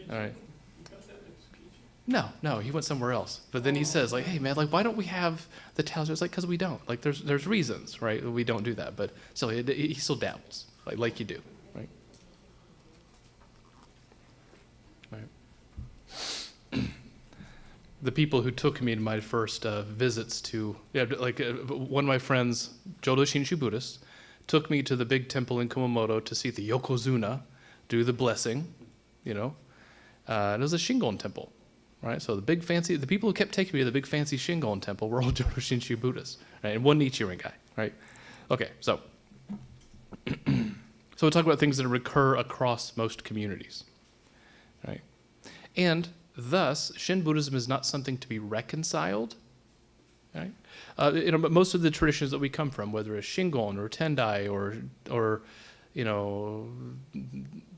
All right. No, he went somewhere else. But then he says, like, hey man, like, why don't we have the talisman? It's like, because we don't. Like, there's reasons, right? We don't do that, but still, he still dabbles, like you do, right? Right. The people who took me to my first visits to, one of my friends, Jodo Shinshu Buddhist, took me to the big temple in Kumamoto to see the Yokozuna do the blessing, and it was a Shingon temple, right? So the people who kept taking me to the big fancy Shingon temple were all Jodo Shinshu Buddhists, right? And one Nichiren guy, right? Okay, so we'll talk about things that recur across most communities, right? And thus, Shin Buddhism is not something to be reconciled, right? Most of the traditions that we come from, whether it's Shingon or Tendai or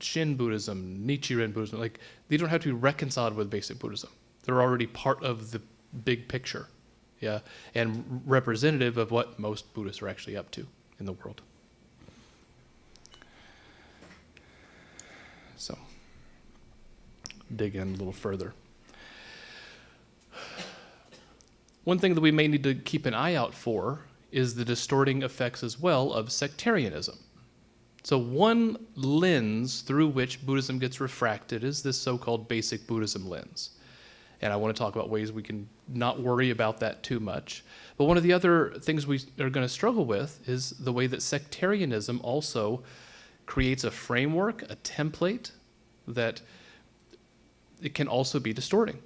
Shin Buddhism, Nichiren Buddhism, like, they don't have to be reconciled with basic Buddhism. They're already part of the big picture, yeah, and representative of what most Buddhists are actually up to in the world. So, dig in a little further. One thing that we may need to keep an eye out for is the distorting effects as well of sectarianism. So one lens through which Buddhism gets refracted is this so-called basic Buddhism lens. And I want to talk about ways we can not worry about that too much. But one of the other things we are going to struggle with is the way that sectarianism also creates a framework, a template, that it can also be distorting.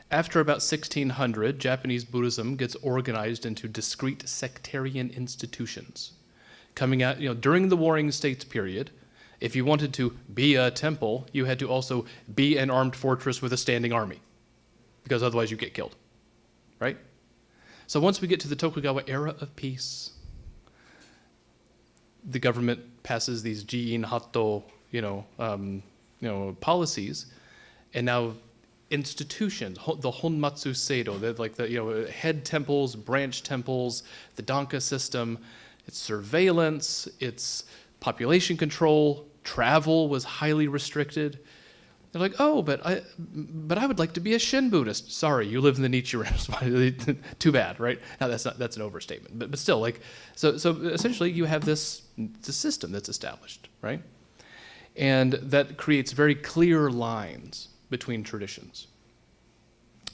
After about 1600, Japanese Buddhism gets organized into discrete sectarian institutions. Coming out, during the Warring States period, if you wanted to be a temple, you had to also be an armed fortress with a standing army, because otherwise you get killed, right? So once we get to the Tokugawa era of peace, the government passes these jiin hatto, policies, and now institutions, the Honmatsu Seido, like the head temples, branch temples, the Danka system, it's surveillance, it's population control, travel was highly restricted. They're like, oh, but I would like to be a Shin Buddhist. Sorry, you live in the Nichiren. Too bad, right? Now that's an overstatement, but still, like, so essentially you have this system that's established, right? And that creates very clear lines between traditions.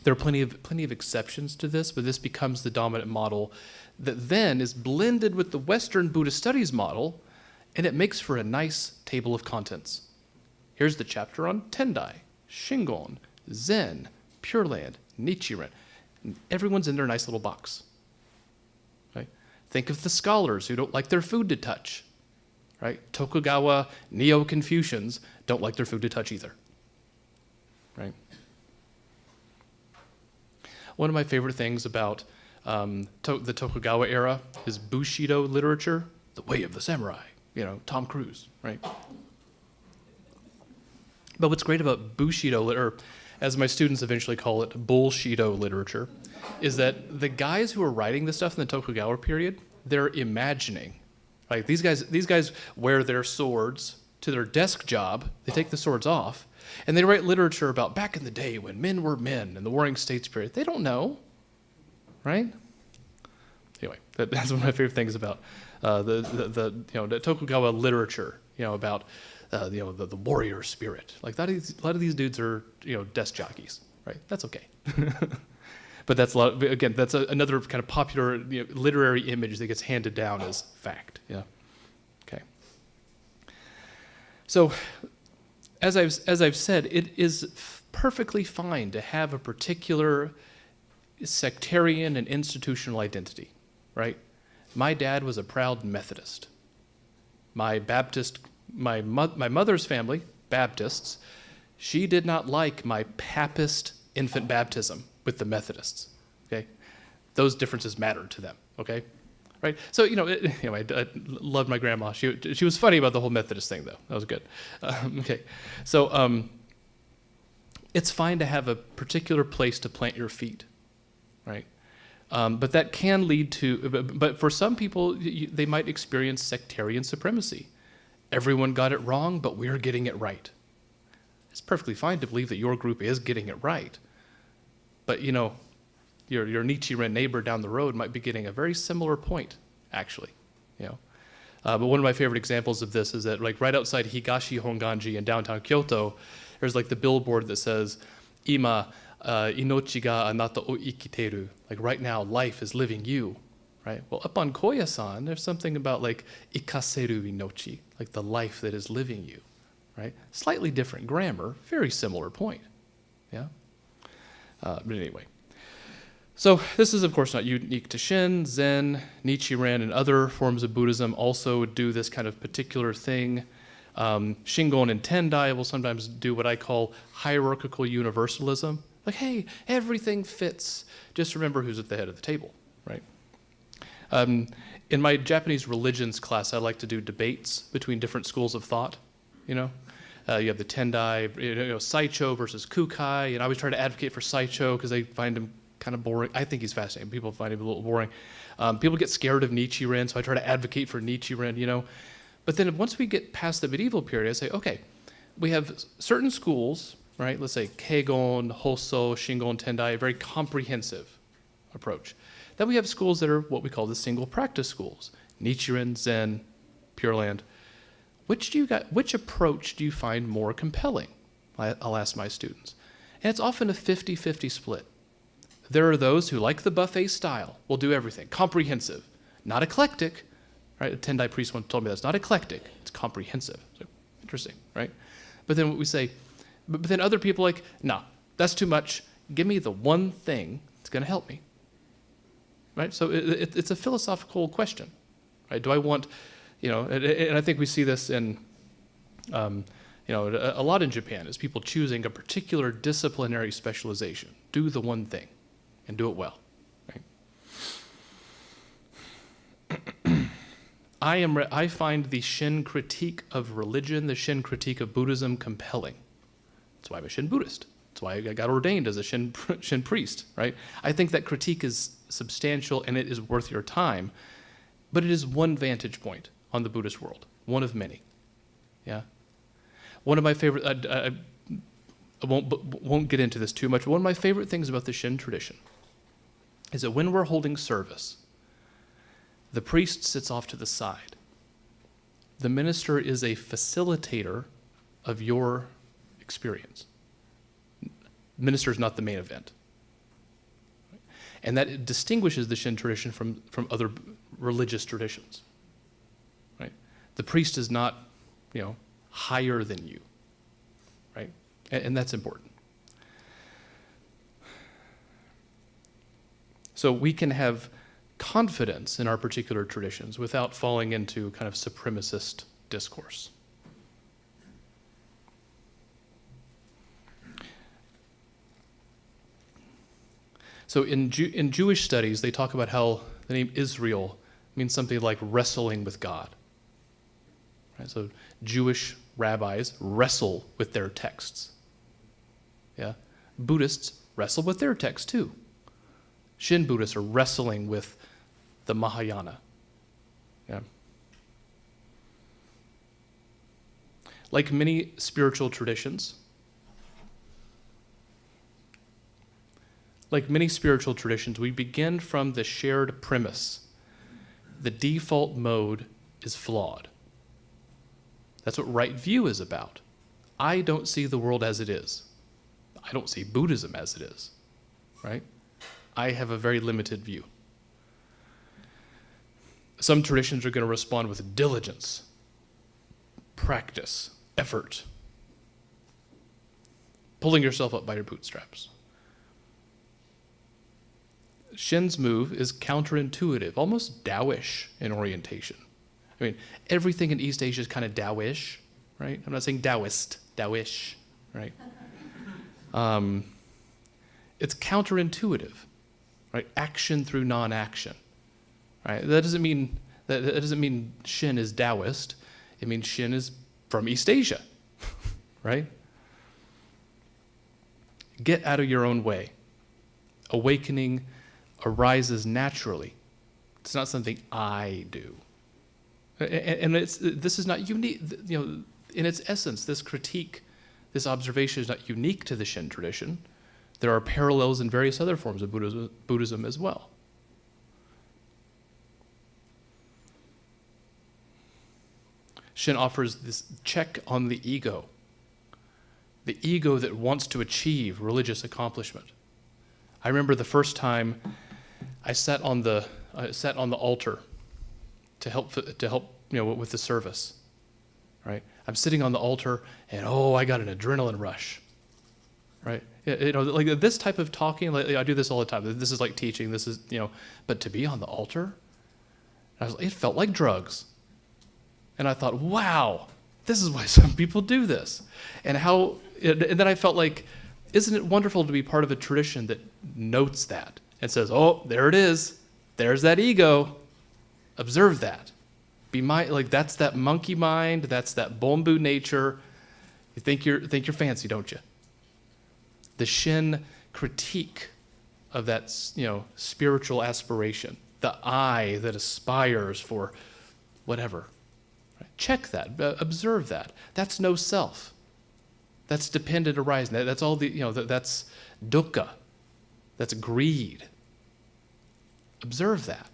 There are plenty of exceptions to this, but this becomes the dominant model that then is blended with the Western Buddhist studies model, and it makes for a nice table of contents, Here's the chapter on Tendai, Shingon, Zen, Pure Land, Nichiren. Everyone's in their nice little box. Right? Think of the scholars who don't like their food to touch. Right? Tokugawa Neo-Confucians don't like their food to touch either. Right? One of my favorite things about the Tokugawa era is Bushido literature, the way of the samurai, Tom Cruise, right? But what's great about Bushido, or as my students eventually call it, Bullshido literature, is that the guys who are writing this stuff in the Tokugawa period, they're imagining. Like these guys wear their swords to their desk job, they take the swords off, and they write literature about back in the day when men were men in the Warring States period. They don't know, right? Anyway, that's one of my favorite things about the Tokugawa literature, about the warrior spirit. Like a lot of these dudes are desk jockeys, right? That's okay. But that's that's another kind of popular literary image that gets handed down as fact. Yeah. Okay. So, as I've said, it is perfectly fine to have a particular sectarian and institutional identity, right? My dad was a proud Methodist. My mother's family, Baptists, she did not like my Papist infant baptism with the Methodists, okay? Those differences mattered to them, okay? Right? So, I loved my grandma. She was funny about the whole Methodist thing, though. That was good. Okay. So, it's fine to have a particular place to plant your feet, right? But that can lead to, but for some people, they might experience sectarian supremacy. Everyone got it wrong, but we're getting it right. It's perfectly fine to believe that your group is getting it right. But, your Nichiren neighbor down the road might be getting a very similar point, actually. But one of my favorite examples of this is that, like, right outside Higashi Honganji in downtown Kyoto, there's like the billboard that says, "Ima inochi ga anata o ikiteru." Like, right now, life is living you, right? Well, up on Koya-san, there's something about like ikaseru inochi, like the life that is living you, right? Slightly different grammar, very similar point. Yeah. But anyway, so this is, of course, not unique to Shin. Zen, Nichiren, and other forms of Buddhism also do this kind of particular thing. Shingon and Tendai will sometimes do what I call hierarchical universalism. Like, hey, everything fits. Just remember who's at the head of the table, right? In my Japanese religions class, I like to do debates between different schools of thought, You have the Tendai, Saicho versus Kukai, and I always try to advocate for Saicho because they find him kind of boring. I think he's fascinating. People find him a little boring. People get scared of Nichiren, so I try to advocate for Nichiren, But then once we get past the medieval period, I say, okay, we have certain schools, right? Let's say Keigon, Hosso, Shingon, Tendai, a very comprehensive approach. Then we have schools that are what we call the single practice schools, Nichiren, Zen, Pure Land. Which approach do you find more compelling? I'll ask my students. And it's often a 50-50 split. There are those who like the buffet style, will do everything, comprehensive, not eclectic, right? A Tendai priest once told me that's not eclectic, it's comprehensive. So, interesting, right? But then what we say, but then other people are like, no, that's too much. Give me the one thing that's going to help me, right? So it's a philosophical question, right? Do I want, and I think we see this in, a lot in Japan, is people choosing a particular disciplinary specialization. Do the one thing and do it well, right? I find the Shin critique of religion, the Shin critique of Buddhism compelling. That's why I'm a Shin Buddhist. That's why I got ordained as a Shin priest, right? I think that critique is substantial and it is worth your time, but it is one vantage point on the Buddhist world, one of many, yeah? One of my favorite, I won't get into this too much, but one of my favorite things about the Shin tradition is that when we're holding service, the priest sits off to the side. The minister is a facilitator of your experience. The minister is not the main event. And that distinguishes the Shin tradition from other religious traditions. Right? The priest is not, higher than you. right? And that's important. So we can have confidence in our particular traditions without falling into kind of supremacist discourse. So in Jewish studies, they talk about how the name Israel means something like wrestling with God. Right? So Jewish rabbis wrestle with their texts. Yeah? Buddhists wrestle with their texts too. Shin Buddhists are wrestling with the Mahayana. Yeah? Like many spiritual traditions, we begin from the shared premise. The default mode is flawed. That's what right view is about. I don't see the world as it is. I don't see Buddhism as it is, right? I have a very limited view. Some traditions are going to respond with diligence, practice, effort, pulling yourself up by your bootstraps. Shin's move is counterintuitive, almost Taoish in orientation. I mean, everything in East Asia is kind of Taoish, right? I'm not saying Taoist, Taoish, right? It's counterintuitive, right? Action through non-action, right? That doesn't mean Shin is Taoist. It means Shin is from East Asia, right? Get out of your own way. Awakening arises naturally. It's not something I do. And this is not unique, in its essence, this critique, this observation is not unique to the Shin tradition. There are parallels in various other forms of Buddhism as well. Shin offers this check on the ego that wants to achieve religious accomplishment. I remember the first time I sat on the altar to help with the service, right? I'm sitting on the altar and I got an adrenaline rush, right? Like this type of talking, like I do this all the time. This is like teaching. This is but to be on the altar, it felt like drugs, and I thought, wow, this is why some people do this, and then I felt like, isn't it wonderful to be part of a tradition that notes that and says, oh, there it is. There's that ego. Observe that. That's that monkey mind. That's that Bombu nature. You think you're fancy, don't you? The Shin critique of that, spiritual aspiration, the I that aspires for whatever. Right? Check that. Observe that. That's no self. That's dependent arising. That's all that's dukkha. That's greed. Observe that.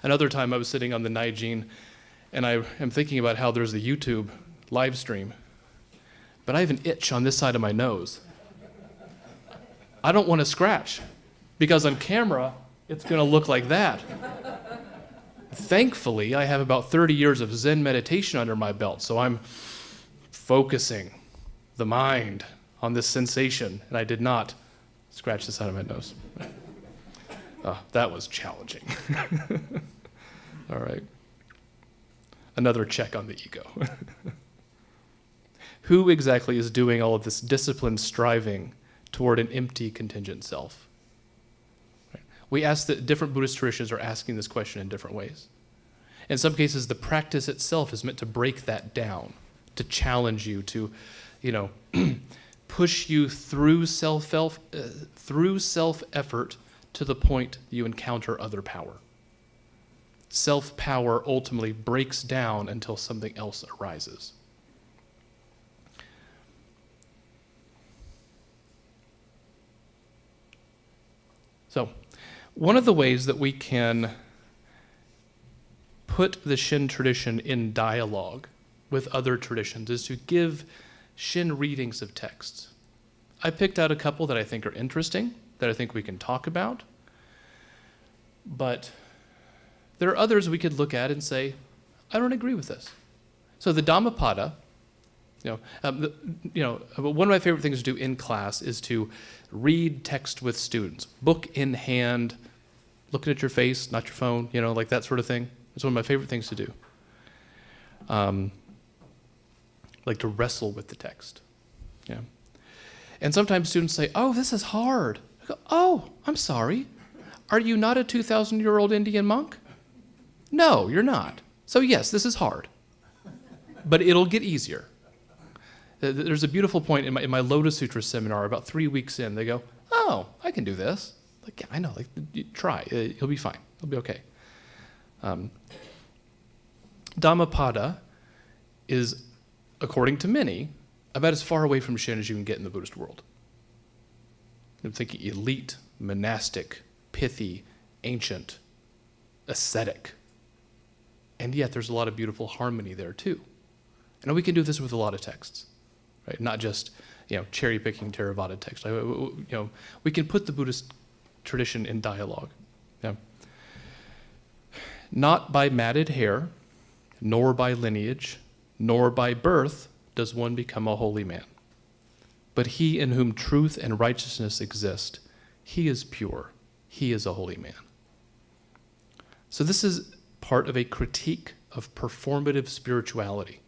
Another time I was sitting on the Naijin, and I am thinking about how there's the YouTube live stream, but I have an itch on this side of my nose. I don't want to scratch, because on camera, it's going to look like that. Thankfully, I have about 30 years of Zen meditation under my belt, so I'm focusing the mind on this sensation, and I did not scratch the side of my nose. That was challenging. All right. Another check on the ego. Who exactly is doing all of this disciplined striving toward an empty contingent self? Right. We ask that different Buddhist traditions are asking this question in different ways. In some cases, the practice itself is meant to break that down, to challenge you, to, push you through self-effort to the point you encounter other power. Self-power ultimately breaks down until something else arises. So, one of the ways that we can put the Shin tradition in dialogue with other traditions is to give Shin readings of texts. I picked out a couple that I think are interesting, that I think we can talk about, but there are others we could look at and say, I don't agree with this. So the Dhammapada One of my favorite things to do in class is to read text with students, book in hand, looking at your face, not your phone, like that sort of thing. It's one of my favorite things to do. Like to wrestle with the text. Yeah. And sometimes students say, "Oh, this is hard." I go, "Oh, I'm sorry. Are you not a 2,000-year-old Indian monk?" "No, you're not. So yes, this is hard. But it'll get easier." There's a beautiful point in my Lotus Sutra seminar, about 3 weeks in, they go, "Oh, I can do this." Like, yeah, I know, try, you'll be fine, it'll be okay. Dhammapada is, according to many, about as far away from Shin as you can get in the Buddhist world. I'm thinking elite, monastic, pithy, ancient, ascetic. And yet there's a lot of beautiful harmony there too. And we can do this with a lot of texts, right? Not just cherry-picking Theravada text. We can put the Buddhist tradition in dialogue. Yeah. Not by matted hair, nor by lineage, nor by birth does one become a holy man. But he in whom truth and righteousness exist, he is pure. He is a holy man. So this is part of a critique of performative spirituality.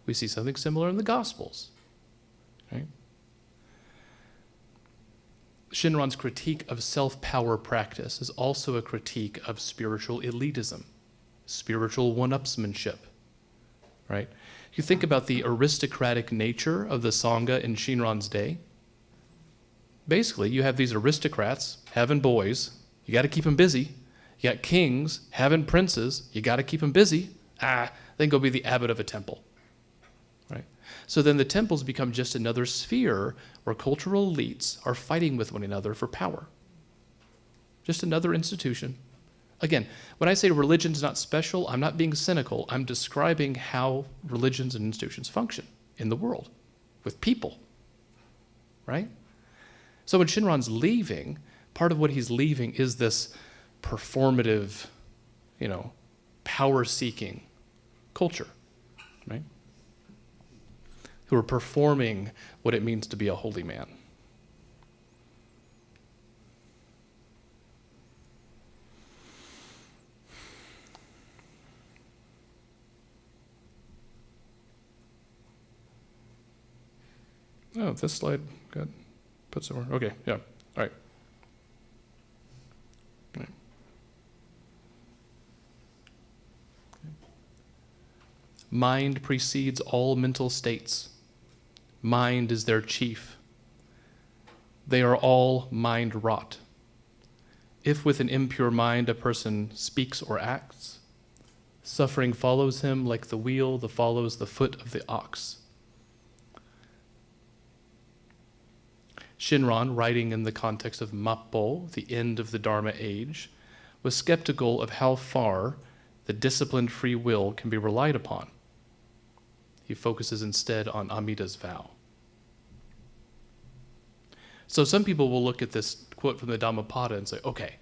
We see something similar in the Gospels, right? Shinran's critique of self-power practice is also a critique of spiritual elitism, spiritual one-upsmanship, right? You think about the aristocratic nature of the Sangha in Shinran's day. Basically, you have these aristocrats having boys. You got to keep them busy. You got kings having princes. You got to keep them busy. Then go be the abbot of a temple, right? So then the temples become just another sphere where cultural elites are fighting with one another for power. Just another institution. Again, when I say religion's not special, I'm not being cynical. I'm describing how religions and institutions function in the world with people, right? So when Shinran's leaving, part of what he's leaving is this performative, power-seeking culture, right? Who are performing what it means to be a holy man. Oh, this slide got put somewhere. Okay, yeah, all right. All right. Mind precedes all mental states. Mind is their chief. They are all mind-wrought. If with an impure mind a person speaks or acts, suffering follows him like the wheel that follows the foot of the ox. Shinran, writing in the context of Mappo, the end of the Dharma age, was skeptical of how far the disciplined free will can be relied upon. He focuses instead on Amida's vow. So some people will look at this quote from the Dhammapada and say, okay,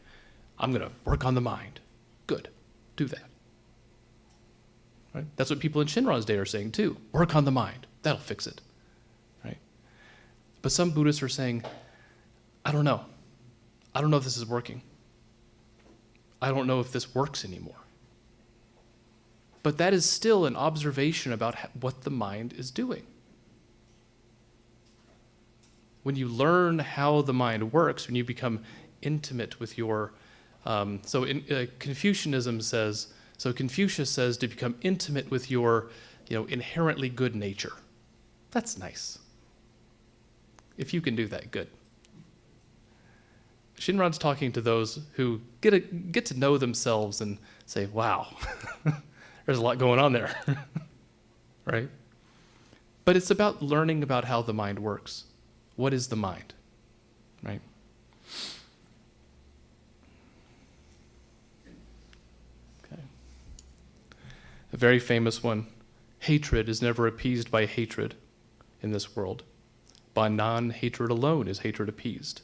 I'm going to work on the mind. Good, do that. Right? That's what people in Shinran's day are saying too. Work on the mind, that'll fix it. But some Buddhists are saying, I don't know. I don't know if this is working. I don't know if this works anymore. But that is still an observation about what the mind is doing. When you learn how the mind works, when you become intimate with your, Confucianism says, Confucius says to become intimate with your, inherently good nature. That's nice. If you can do that, good. Shinran's talking to those who get to know themselves and say, wow, there's a lot going on there, right? But it's about learning about how the mind works. What is the mind, right? Okay. A very famous one, hatred is never appeased by hatred in this world. By non-hatred alone is hatred appeased.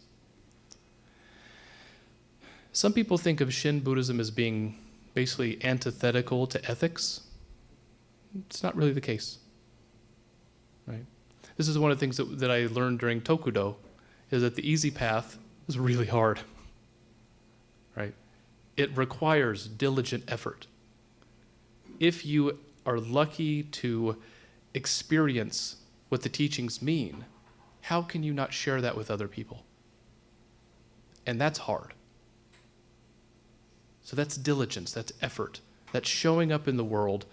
Some people think of Shin Buddhism as being basically antithetical to ethics. It's not really the case. This is one of the things that I learned during Tokudo, is that the easy path is really hard, right? It requires diligent effort. If you are lucky to experience what the teachings mean, how can you not share that with other people? And that's hard. So that's diligence, that's effort, that's showing up in the world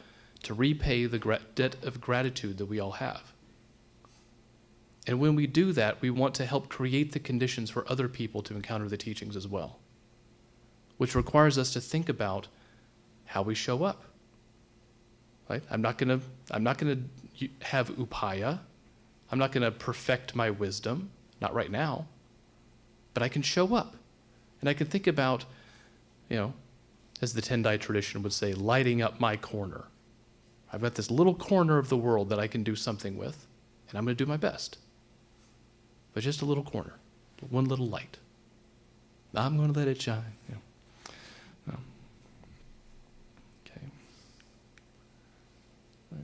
to repay the debt of gratitude that we all have. And when we do that, we want to help create the conditions for other people to encounter the teachings as well, which requires us to think about how we show up. Right? I'm not gonna have upaya. I'm not gonna perfect my wisdom, not right now. But I can show up, and I can think about, as the Tendai tradition would say, lighting up my corner. I've got this little corner of the world that I can do something with, and I'm going to do my best. But just a little corner, one little light. I'm going to let it shine. No. Okay. Right.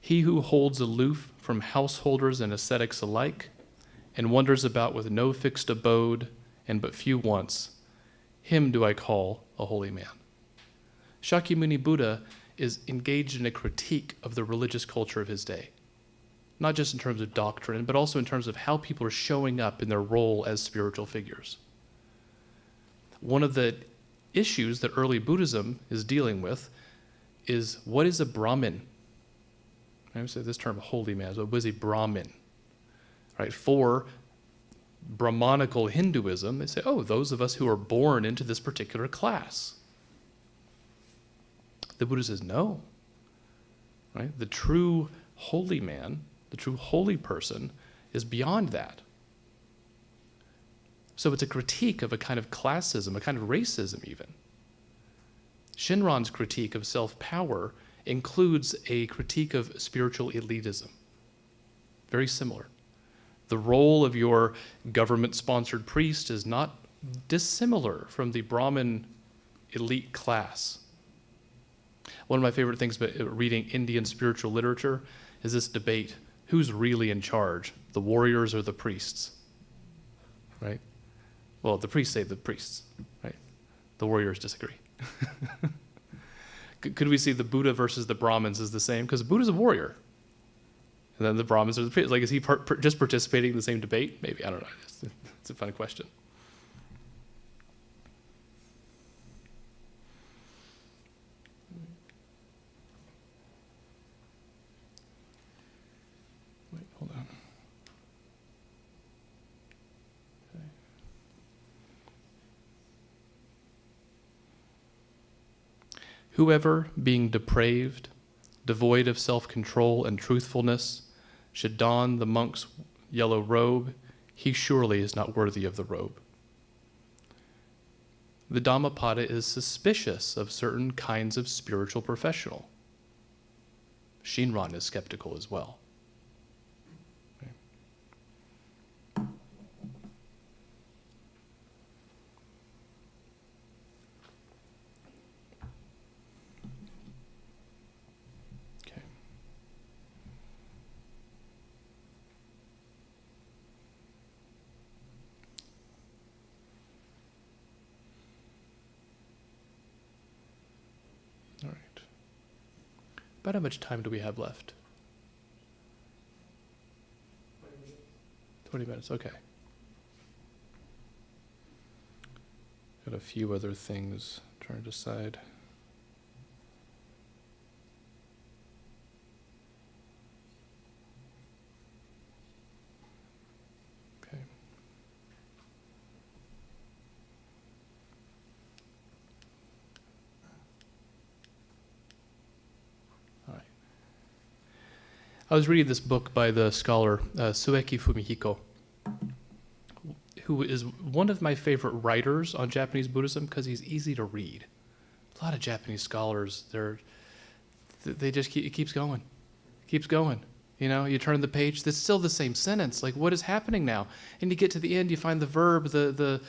He who holds aloof from householders and ascetics alike, and wanders about with no fixed abode and but few wants, him do I call a holy man. Shakyamuni Buddha is engaged in a critique of the religious culture of his day, not just in terms of doctrine, but also in terms of how people are showing up in their role as spiritual figures. One of the issues that early Buddhism is dealing with is, what is a Brahmin? I would say this term, holy man, so what is a Brahmin? Right? For Brahmanical Hinduism, they say, those of us who are born into this particular class. The Buddha says, no. Right? The true holy man, the true holy person, is beyond that. So it's a critique of a kind of classism, a kind of racism even. Shinran's critique of self-power includes a critique of spiritual elitism. Very similar. The role of your government-sponsored priest is not dissimilar from the Brahmin elite class. One of my favorite things about reading Indian spiritual literature is this debate: who's really in charge, the warriors or the priests? Right? Well, the priests say the priests, right? The warriors disagree. Could we see the Buddha versus the Brahmins as the same? Because Buddha's a warrior. And then the Brahmins are the priests. Like, is he just participating in the same debate? Maybe, I don't know. It's a fun question. Wait, hold on. Okay. Whoever, being depraved, devoid of self-control and truthfulness, should don the monk's yellow robe, he surely is not worthy of the robe. The Dhammapada is suspicious of certain kinds of spiritual professional. Shinran is skeptical as well. Okay. Okay. All right. About how much time do we have left? 20 minutes, okay. Got a few other things trying to decide. Okay. All right. I was reading this book by the scholar Sueki Fumihiko, who is one of my favorite writers on Japanese Buddhism because he's easy to read. A lot of Japanese scholars, they just it keeps going, keeps going. You know, you turn the page, it's still the same sentence. Like, what is happening now? And you get to the end, you find the verb, the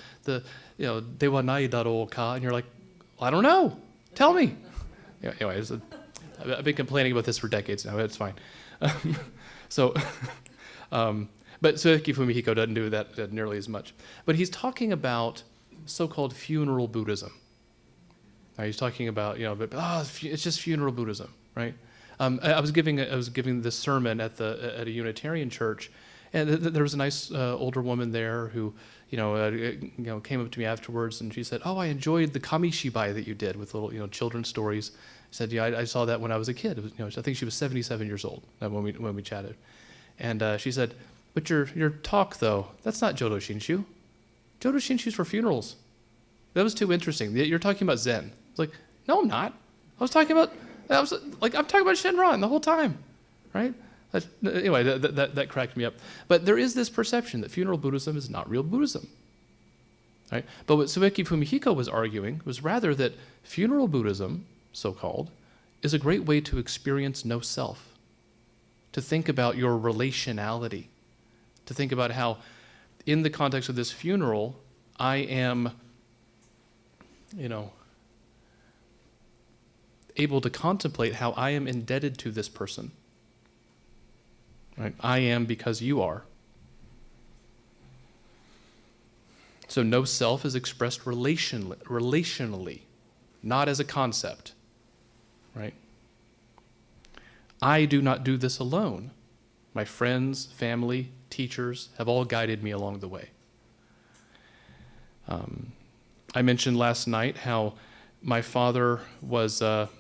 dewa nai daro ka, and you're like, well, I don't know. Tell me. Yeah, anyway, I've been complaining about this for decades now. It's fine. So, but Sueki Fumihiko doesn't do that nearly as much. But he's talking about so-called funeral Buddhism. He's talking about, it's just funeral Buddhism, right? I was giving this sermon at a Unitarian church, and there was a nice older woman there who, came up to me afterwards, and she said, "Oh, I enjoyed the kamishibai that you did with little, children's stories." I said, "Yeah, I saw that when I was a kid." It was, I think she was 77 years old when we chatted, and she said, "But your talk though, that's not Jodo Shinshu. Jodo Shinshu's for funerals. That was too interesting. You're talking about Zen." I was like, "No, I'm not. I'm talking about Shinran the whole time, right?" Anyway, that cracked me up. But there is this perception that funeral Buddhism is not real Buddhism, right? But what Sueki Fumihiko was arguing was rather that funeral Buddhism, so-called, is a great way to experience no self, to think about your relationality, to think about how, in the context of this funeral, I am, able to contemplate how I am indebted to this person. Right? I am because you are. So no self is expressed relationally, not as a concept. Right? I do not do this alone. My friends, family, teachers have all guided me along the way. I mentioned last night how my father was a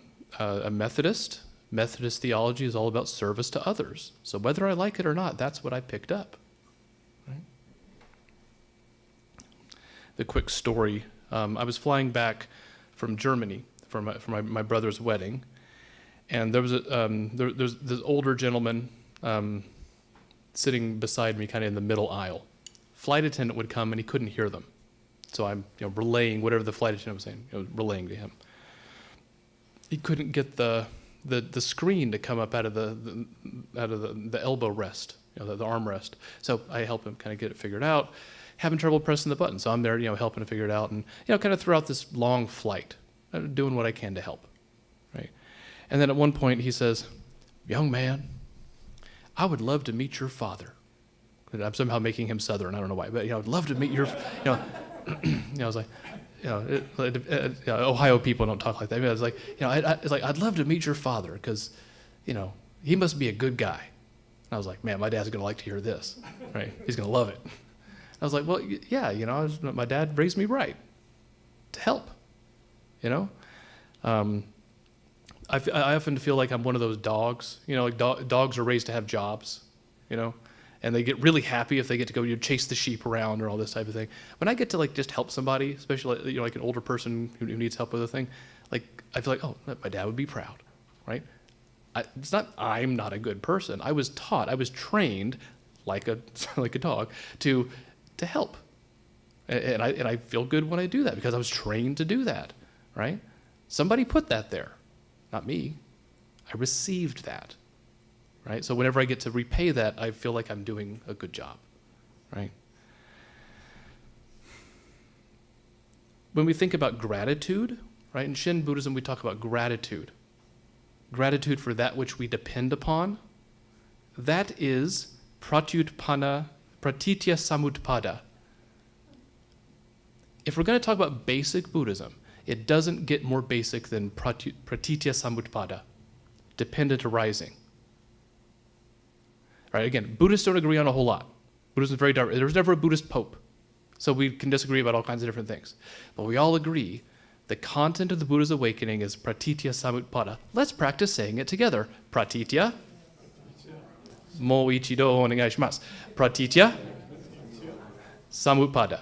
Methodist. Methodist theology is all about service to others. So whether I like it or not, that's what I picked up. Right? The quick story, I was flying back from Germany for my brother's wedding, and there was there's this older gentleman sitting beside me kind of in the middle aisle. Flight attendant would come and he couldn't hear them. So I'm relaying whatever the flight attendant was saying, relaying to him. He couldn't get the screen to come up out of the elbow rest, the arm rest. So I help him kind of get it figured out. Having trouble pressing the button, so I'm there, helping to figure it out, and kind of throughout this long flight, doing what I can to help, right? And then at one point he says, "Young man, I would love to meet your father." I'm somehow making him Southern, I don't know why, but I'd love to meet your, I was like, Ohio people don't talk like that. I was like, I'd love to meet your father because, he must be a good guy. And I was like, man, my dad's gonna like to hear this, right? He's gonna love it. I was like, well, yeah, my dad raised me right to help, I often feel like I'm one of those dogs, like dogs are raised to have jobs, and they get really happy if they get to go chase the sheep around or all this type of thing. When I get to just help somebody, especially like an older person who needs help with a thing, I feel like, oh, my dad would be proud, right? It's not I'm not a good person. I was trained like a dog to help, and I feel good when I do that because I was trained to do that, right? Somebody put that there, not me. I received that. Right? So whenever I get to repay that, I feel like I'm doing a good job, right? When we think about gratitude, right? In Shin Buddhism, we talk about gratitude. Gratitude for that which we depend upon. That is pratyutpana, pratitya samutpada. If we're going to talk about basic Buddhism, it doesn't get more basic than pratitya samutpada, dependent arising. Right, again, Buddhists don't agree on a whole lot. Buddhism is very diverse. There was never a Buddhist pope, so we can disagree about all kinds of different things. But we all agree the content of the Buddha's awakening is pratitya samutpada. Let's practice saying it together. Pratitya. Mo ichido onegai shimasu. Pratitya samutpada.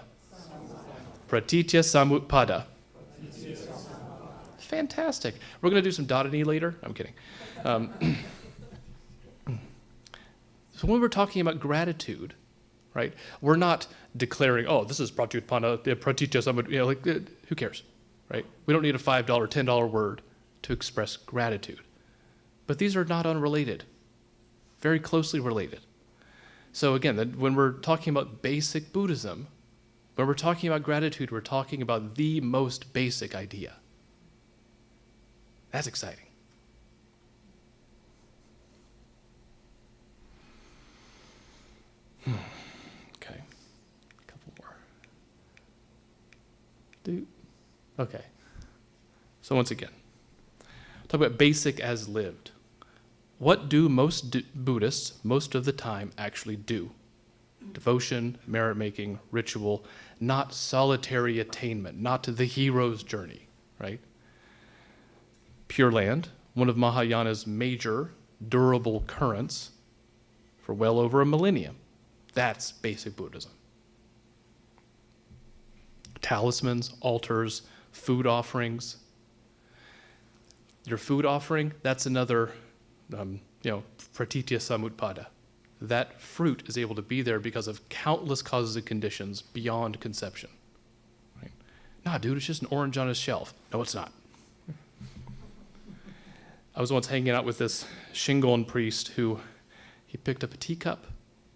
Pratitya samutpada. Fantastic. We're going to do some Dharani later. I'm kidding. So when we're talking about gratitude, right, we're not declaring, oh, this is pratyutpana, pratitya samutpada, who cares, right? We don't need a $5, $10 word to express gratitude. But these are not unrelated, very closely related. So again, when we're talking about basic Buddhism, when we're talking about gratitude, we're talking about the most basic idea. That's exciting. Okay. So once again, talk about basic as lived. What do most Buddhists, most of the time, actually do? Devotion, merit-making, ritual, not solitary attainment, not the hero's journey, right? Pure Land, one of Mahayana's major durable currents for well over a millennium. That's basic Buddhism. Talismans, altars, food offerings. Your food offering, that's another, pratitya samutpada. That fruit is able to be there because of countless causes and conditions beyond conception. Right? Nah, dude, it's just an orange on a shelf. No, it's not. I was once hanging out with this Shingon priest who, he picked up a teacup.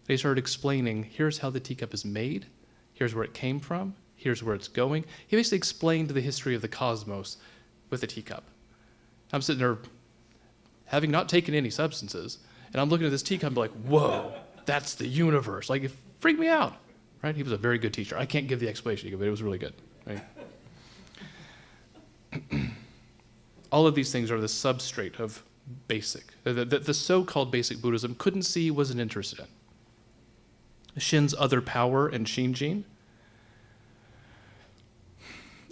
They started explaining, here's how the teacup is made, here's where it came from, here's where it's going. He basically explained the history of the cosmos with a teacup. I'm sitting there, having not taken any substances, and I'm looking at this teacup and be like, whoa, that's the universe. Like, it freaked me out, right? He was a very good teacher. I can't give the explanation, but it was really good, right? All of these things are the substrate of basic, that the so-called basic Buddhism couldn't see, wasn't interested in. Shin's other power and Shinjin,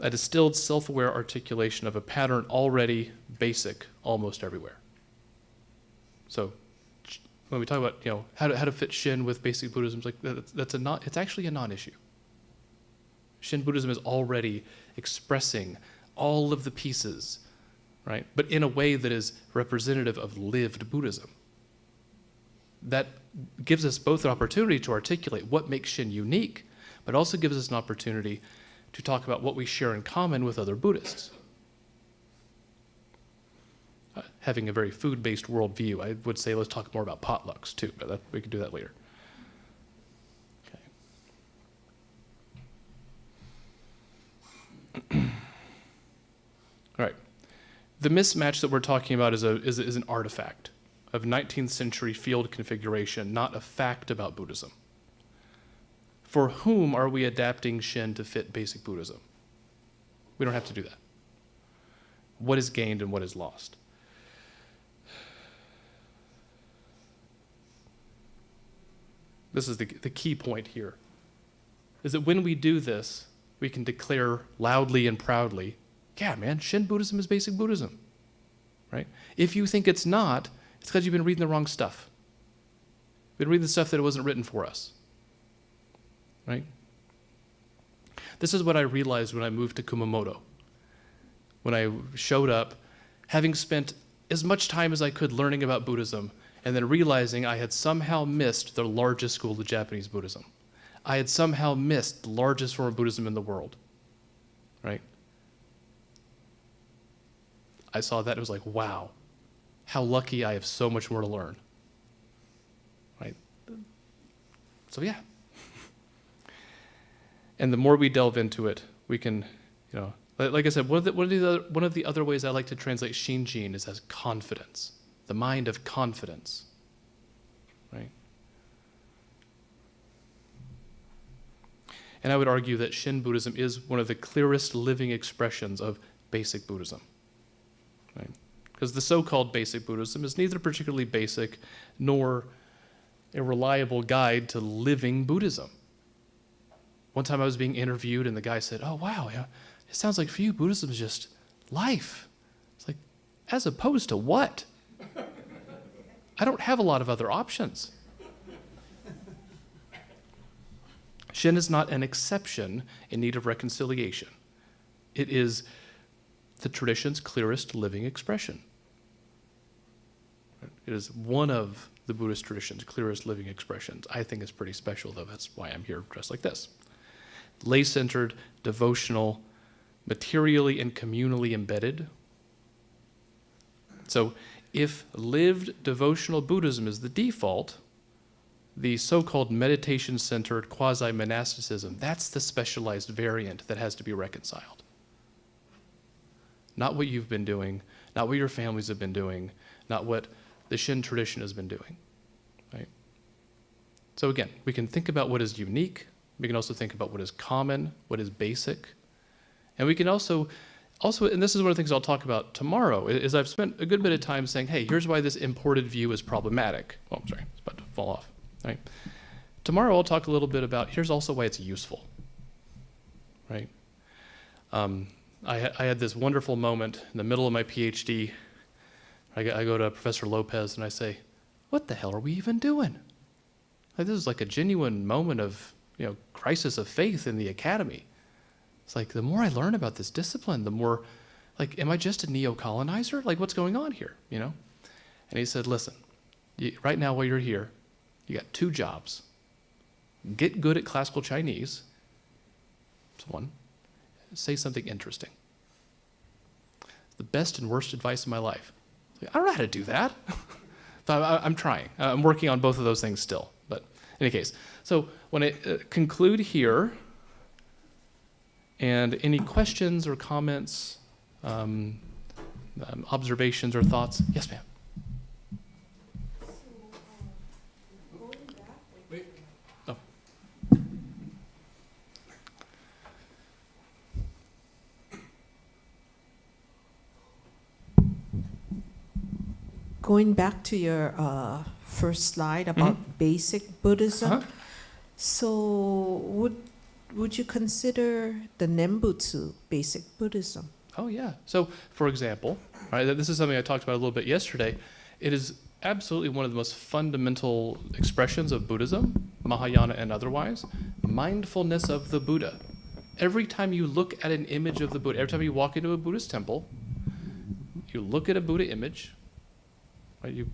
a distilled self-aware articulation of a pattern already basic almost everywhere. So when we talk about how to fit Shin with basic Buddhism, it's actually a non-issue. Shin Buddhism is already expressing all of the pieces, right? But in a way that is representative of lived Buddhism. That gives us both an opportunity to articulate what makes Shin unique, but also gives us an opportunity to talk about what we share in common with other Buddhists. Having a very food-based worldview, I would say let's talk more about potlucks too, but we can do that later. Okay. All right. The mismatch that we're talking about is an artifact of 19th century field configuration, not a fact about Buddhism. For whom are we adapting Shin to fit basic Buddhism? We don't have to do that. What is gained and what is lost? This is the key point here, is that when we do this, we can declare loudly and proudly, yeah, man, Shin Buddhism is basic Buddhism, right? If you think it's not, it's because you've been reading the wrong stuff. You've been reading the stuff that wasn't written for us, right? This is what I realized when I moved to Kumamoto. When I showed up, having spent as much time as I could learning about Buddhism, and then realizing I had somehow missed the largest school of Japanese Buddhism. I had somehow missed the largest form of Buddhism in the world, right? I saw that, it was like, wow, how lucky I have so much more to learn, right? So yeah. And the more we delve into it, we can, like I said, one of the other ways I like to translate Shinjin is as confidence, the mind of confidence, right? And I would argue that Shin Buddhism is one of the clearest living expressions of basic Buddhism, right? Because the so-called basic Buddhism is neither particularly basic nor a reliable guide to living Buddhism. One time I was being interviewed and the guy said, oh, wow, yeah, it sounds like for you, Buddhism is just life. It's like, as opposed to what? I don't have a lot of other options. Shin is not an exception in need of reconciliation. It is the tradition's clearest living expression. It is one of the Buddhist tradition's clearest living expressions. I think it's pretty special, though. That's why I'm here dressed like this. Lay-centered, devotional, materially and communally embedded. So if lived devotional Buddhism is the default, the so-called meditation-centered quasi-monasticism, that's the specialized variant that has to be reconciled. Not what you've been doing, not what your families have been doing, not what the Shin tradition has been doing, right? So again, we can think about what is unique. We can also think about what is common, what is basic, And we can also, and this is one of the things I'll talk about tomorrow, is I've spent a good bit of time saying, hey, here's why this imported view is problematic. Oh, I'm sorry, it's about to fall off. Right? Tomorrow I'll talk a little bit about, here's also why it's useful. Right? I had this wonderful moment in the middle of my PhD. I go to Professor Lopez and I say, what the hell are we even doing? Like, this is like a genuine moment of, crisis of faith in the academy. It's like, the more I learn about this discipline, the more, like, am I just a neo-colonizer? Like, what's going on here, And he said, listen, right now while you're here, you got 2 jobs. Get good at classical Chinese. That's one. Say something interesting. The best and worst advice of my life. I don't know how to do that. But I'm trying. I'm working on both of those things still. But in any case, so when I conclude here, and any questions or comments, observations or thoughts? Yes, ma'am. Wait. Oh. Going back to your first slide about basic Buddhism, Uh-huh. so would you consider the Nembutsu basic Buddhism? Oh, yeah. So, for example, right, this is something I talked about a little bit yesterday. It is absolutely one of the most fundamental expressions of Buddhism, Mahayana and otherwise, mindfulness of the Buddha. Every time you look at an image of the Buddha, every time you walk into a Buddhist temple, you look at a Buddha image, right, you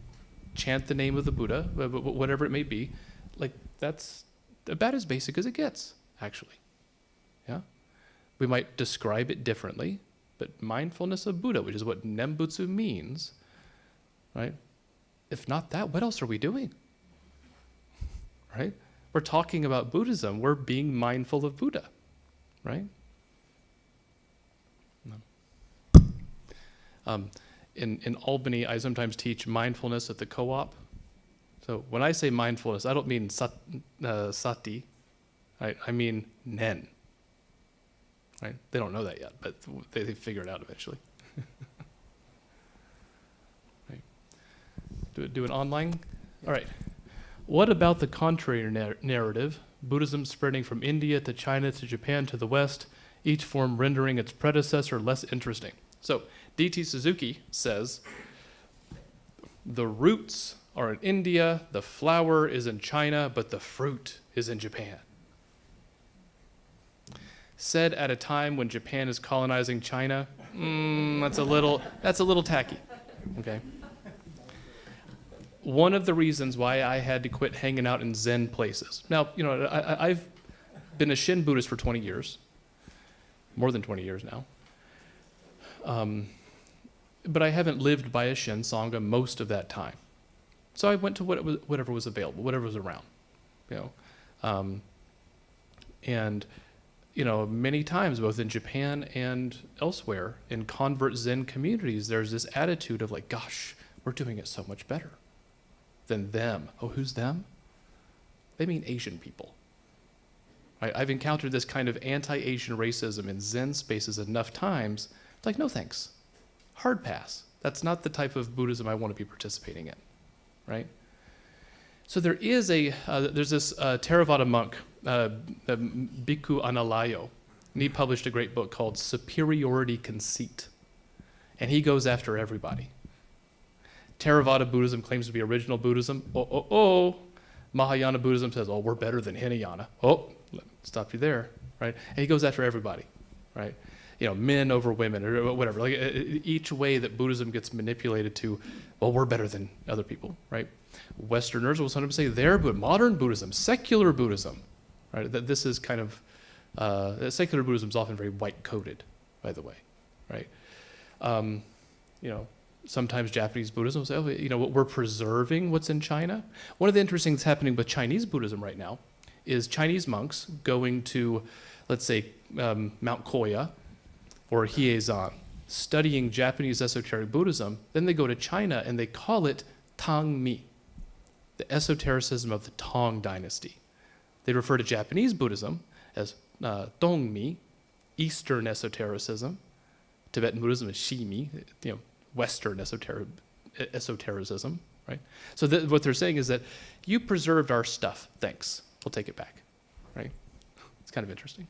chant the name of the Buddha, whatever it may be, like, that's about as basic as it gets, actually. Yeah? We might describe it differently, but mindfulness of Buddha, which is what Nembutsu means, right? If not that, what else are we doing? Right? We're talking about Buddhism. We're being mindful of Buddha, right? In Albany, I sometimes teach mindfulness at the co-op. So when I say mindfulness, I don't mean sati, right? I mean nen. Right? They don't know that yet, but they figure it out eventually. Right. Do an online? All right. What about the contrary narrative? Buddhism spreading from India to China to Japan to the West, each form rendering its predecessor less interesting. So D.T. Suzuki says, the roots are in India, the flower is in China, but the fruit is in Japan. Said at a time when Japan is colonizing China, that's a little tacky, okay? One of the reasons why I had to quit hanging out in Zen places. Now, I've been a Shin Buddhist for 20 years, more than 20 years now. But I haven't lived by a Shin Sangha most of that time. So I went to whatever was available, whatever was around, and many times, both in Japan and elsewhere, in convert Zen communities, there's this attitude of like, gosh, we're doing it so much better than them. Oh, who's them? They mean Asian people. Right? I've encountered this kind of anti-Asian racism in Zen spaces enough times. It's like, no thanks. Hard pass. That's not the type of Buddhism I want to be participating in. Right? So there's this Theravada monk, Bhikkhu Analayo, and he published a great book called Superiority Conceit. And he goes after everybody. Theravada Buddhism claims to be original Buddhism. Mahayana Buddhism says, we're better than Hinayana. Stop you there, right? And he goes after everybody, right? Men over women or whatever. Like each way that Buddhism gets manipulated to, we're better than other people, right? Westerners will sometimes say they're modern Buddhism, secular Buddhism, right? That this is kind of secular Buddhism is often very white-coated, by the way, right? Sometimes Japanese Buddhism will say, we're preserving what's in China. One of the interesting things happening with Chinese Buddhism right now is Chinese monks going to, let's say, Mount Koya or Hiezan, studying Japanese esoteric Buddhism. Then they go to China and they call it Tang Mi, the esotericism of the Tang dynasty. They refer to Japanese Buddhism as Dong Mi, Eastern esotericism. Tibetan Buddhism is Shimi, Western esotericism, right? So what they're saying is that you preserved our stuff, thanks, we'll take it back, right? It's kind of interesting.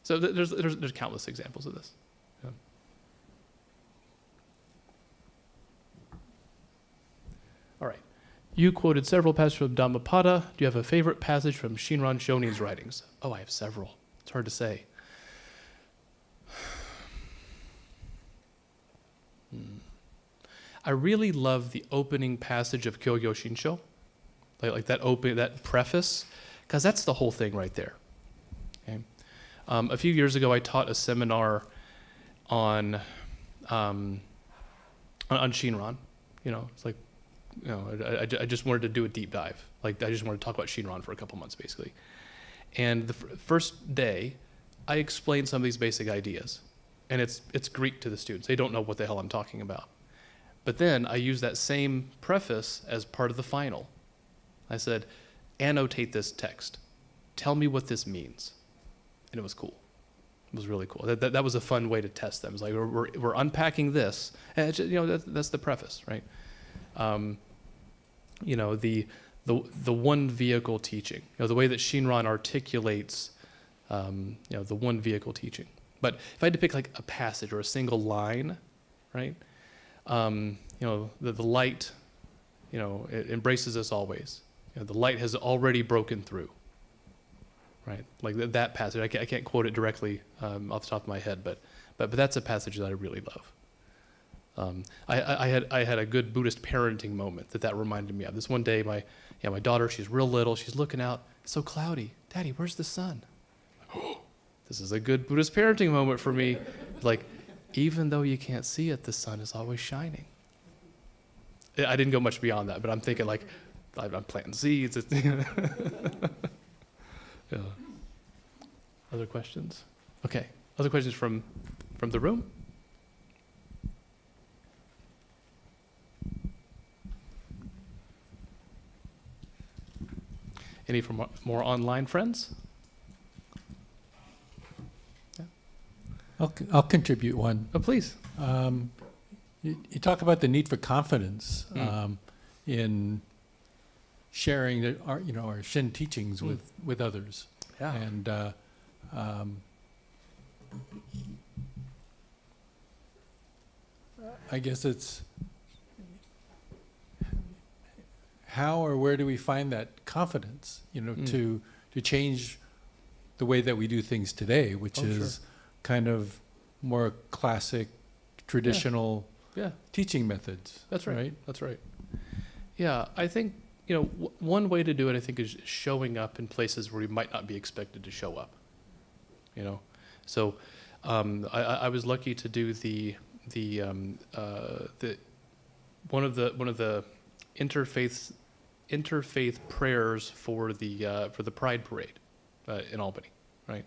So there's countless examples of this. Yeah. All right. You quoted several passages from Dhammapada. Do you have a favorite passage from Shinran Shonin's writings? Oh, I have several. It's hard to say. I really love the opening passage of Kyogyo Shinsho, like that preface, because that's the whole thing right there. Okay? A few years ago, I taught a seminar on Shinran. It's like, I just wanted to do a deep dive. Like, I just wanted to talk about Shinran for a couple months, basically. And the first day, I explained some of these basic ideas. And it's Greek to the students. They don't know what the hell I'm talking about. But then I used that same preface as part of the final. I said, annotate this text. Tell me what this means. And it was cool. It was really cool. That was a fun way to test them. It's like, we're unpacking this. And it's just, that's the preface, right? The one vehicle teaching. The way that Shinran articulates, the one vehicle teaching. But if I had to pick like a passage or a single line, right? The light, it embraces us always. The light has already broken through, right? Like that passage. I can't quote it directly off the top of my head, but that's a passage that I really love. I had a good Buddhist parenting moment that reminded me of. This one day, my daughter, she's real little, she's looking out, it's so cloudy. Daddy, where's the sun? This is a good Buddhist parenting moment for me. Like, even though you can't see it, the sun is always shining. I didn't go much beyond that, but I'm thinking like, I'm planting seeds. Yeah. Other questions? Okay. Other questions from the room? Any from more online friends? I'll contribute one. Oh, please. You talk about the need for confidence in sharing our Shin teachings with others. Yeah. And I guess it's how or where do we find that confidence, to change the way that we do things today, which is kind of more classic, traditional teaching methods. That's right. That's right. Yeah, I think, one way to do it, I think, is showing up in places where you might not be expected to show up. So I was lucky to do one of the interfaith prayers for the Pride Parade in Albany, right?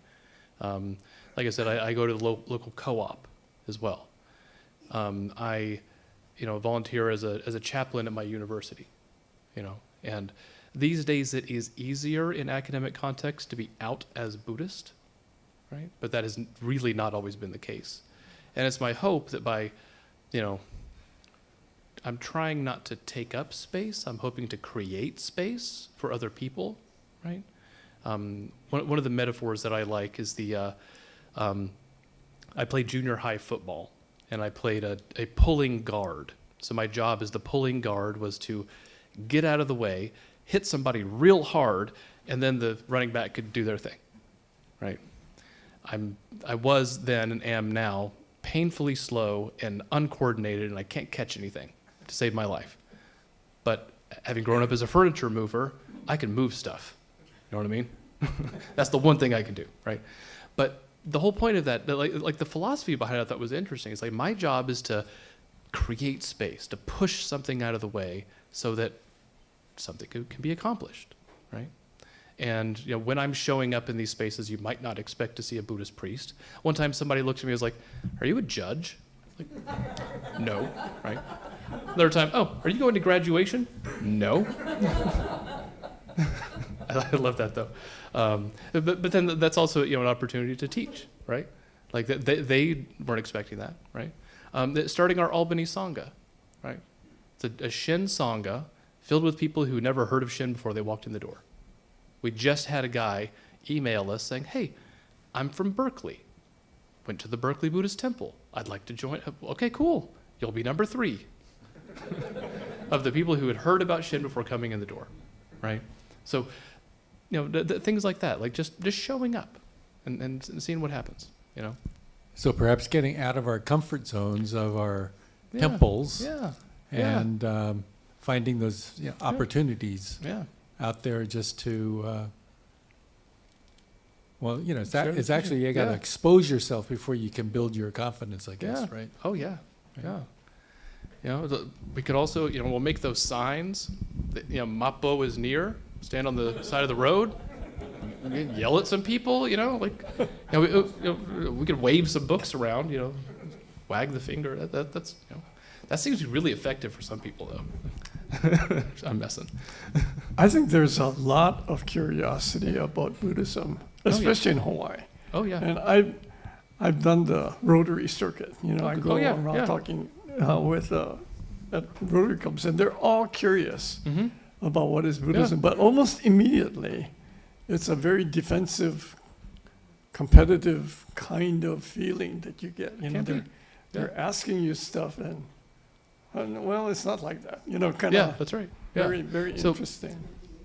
Like I said, I go to the local co-op as well. I volunteer as a chaplain at my university, and these days it is easier in academic context to be out as Buddhist, right? But that has really not always been the case. And it's my hope that by, I'm trying not to take up space, I'm hoping to create space for other people, right? One of the metaphors that I like is I played junior high football, and I played a pulling guard. So my job as the pulling guard was to get out of the way, hit somebody real hard, and then the running back could do their thing, right? I was then and am now painfully slow and uncoordinated, and I can't catch anything to save my life. But having grown up as a furniture mover, I can move stuff. You know what I mean? That's the one thing I can do, right? But the whole point of that, like the philosophy behind it, I thought was interesting. It's like my job is to create space, to push something out of the way so that something can be accomplished, right? And when I'm showing up in these spaces, you might not expect to see a Buddhist priest. One time somebody looked at me and was like, "Are you a judge?" Like, no, right? Another time, "Oh, are you going to graduation?" No. I love that though. But then that's also an opportunity to teach, right? Like they weren't expecting that, right? Starting our Albany Sangha, right? It's a Shin Sangha filled with people who never heard of Shin before they walked in the door. We just had a guy email us saying, hey, I'm from Berkeley. Went to the Berkeley Buddhist Temple. I'd like to join. Okay, cool. You'll be number 3 of the people who had heard about Shin before coming in the door, right? So, things like that, like just showing up and seeing what happens, So perhaps getting out of our comfort zones of our temples Yeah. and finding those opportunities Yeah. out there just to, it's Share the actually, you got to yeah. expose yourself before you can build your confidence, I guess, Yeah. right? Oh, yeah. Yeah. We could also, we'll make those signs that, Mappo is near, stand on the side of the road, yell at some people, we could wave some books around, wag the finger. That's, that seems to be really effective for some people, though. I'm messing. I think there's a lot of curiosity about Buddhism, especially in Hawaii. Oh, yeah. And I've done the Rotary circuit. I go around talking with at Rotary clubs, and they're all curious about what is Buddhism. But almost immediately, it's a very defensive, competitive kind of feeling that you get. They're asking you stuff, and well, it's not like that. Kind of. That's right. Very, very interesting.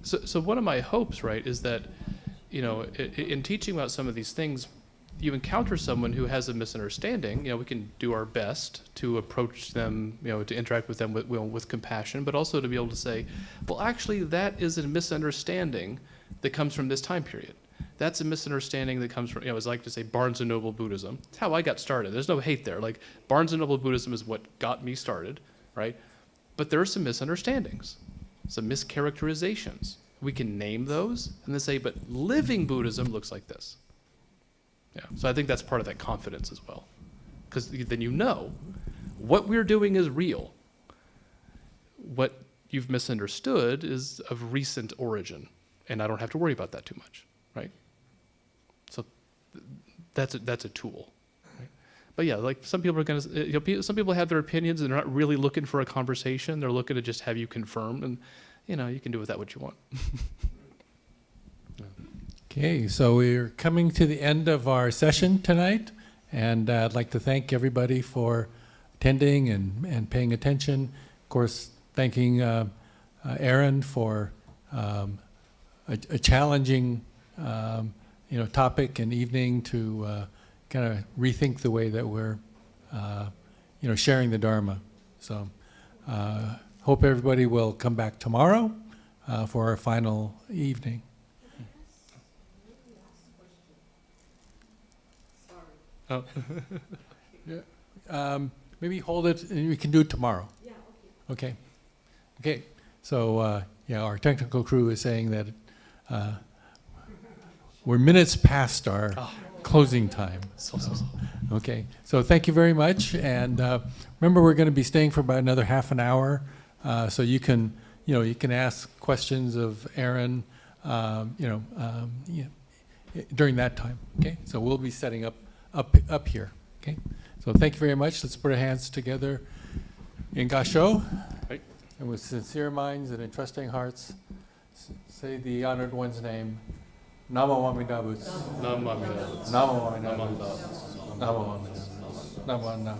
So one of my hopes, right, is that, in teaching about some of these things, you encounter someone who has a misunderstanding. We can do our best to approach them, to interact with them with compassion, but also to be able to say, well, actually, that is a misunderstanding that comes from this time period. That's a misunderstanding that comes from, it's like to say Barnes & Noble Buddhism. It's how I got started. There's no hate there. Like, Barnes & Noble Buddhism is what got me started, right? But there are some misunderstandings, some mischaracterizations. We can name those and then say, but living Buddhism looks like this. Yeah, so I think that's part of that confidence as well. Because then what we're doing is real. What you've misunderstood is of recent origin, and I don't have to worry about that too much, right? So that's a tool. Right? But yeah, like some people are going to, some people have their opinions and they're not really looking for a conversation. They're looking to just have you confirm, and you can do with that what you want. Okay, so we're coming to the end of our session tonight, and I'd like to thank everybody for attending and paying attention. Of course, thanking Aaron for a challenging topic and evening to kind of rethink the way that we're sharing the Dharma. So hope everybody will come back tomorrow for our final evening. Oh. Maybe hold it and we can do it tomorrow. Yeah, okay. Okay. So, our technical crew is saying that we're minutes past our closing time. Okay. So thank you very much. And remember, we're going to be staying for about another half an hour. So you can ask questions of Aaron, during that time. Okay. So we'll be setting up here. Okay. So thank you very much. Let's put our hands together in Gasho. Right. And with sincere minds and entrusting hearts, say the honored one's name. Namo Amida Butsu. Namo Amida Butsu. Namo Amida Namo Butsu. Amida Namo Amida Butsu. Namo Amida Butsu.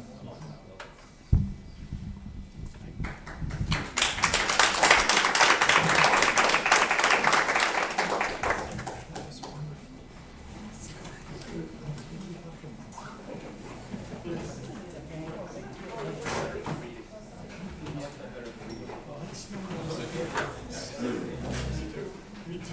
Me too.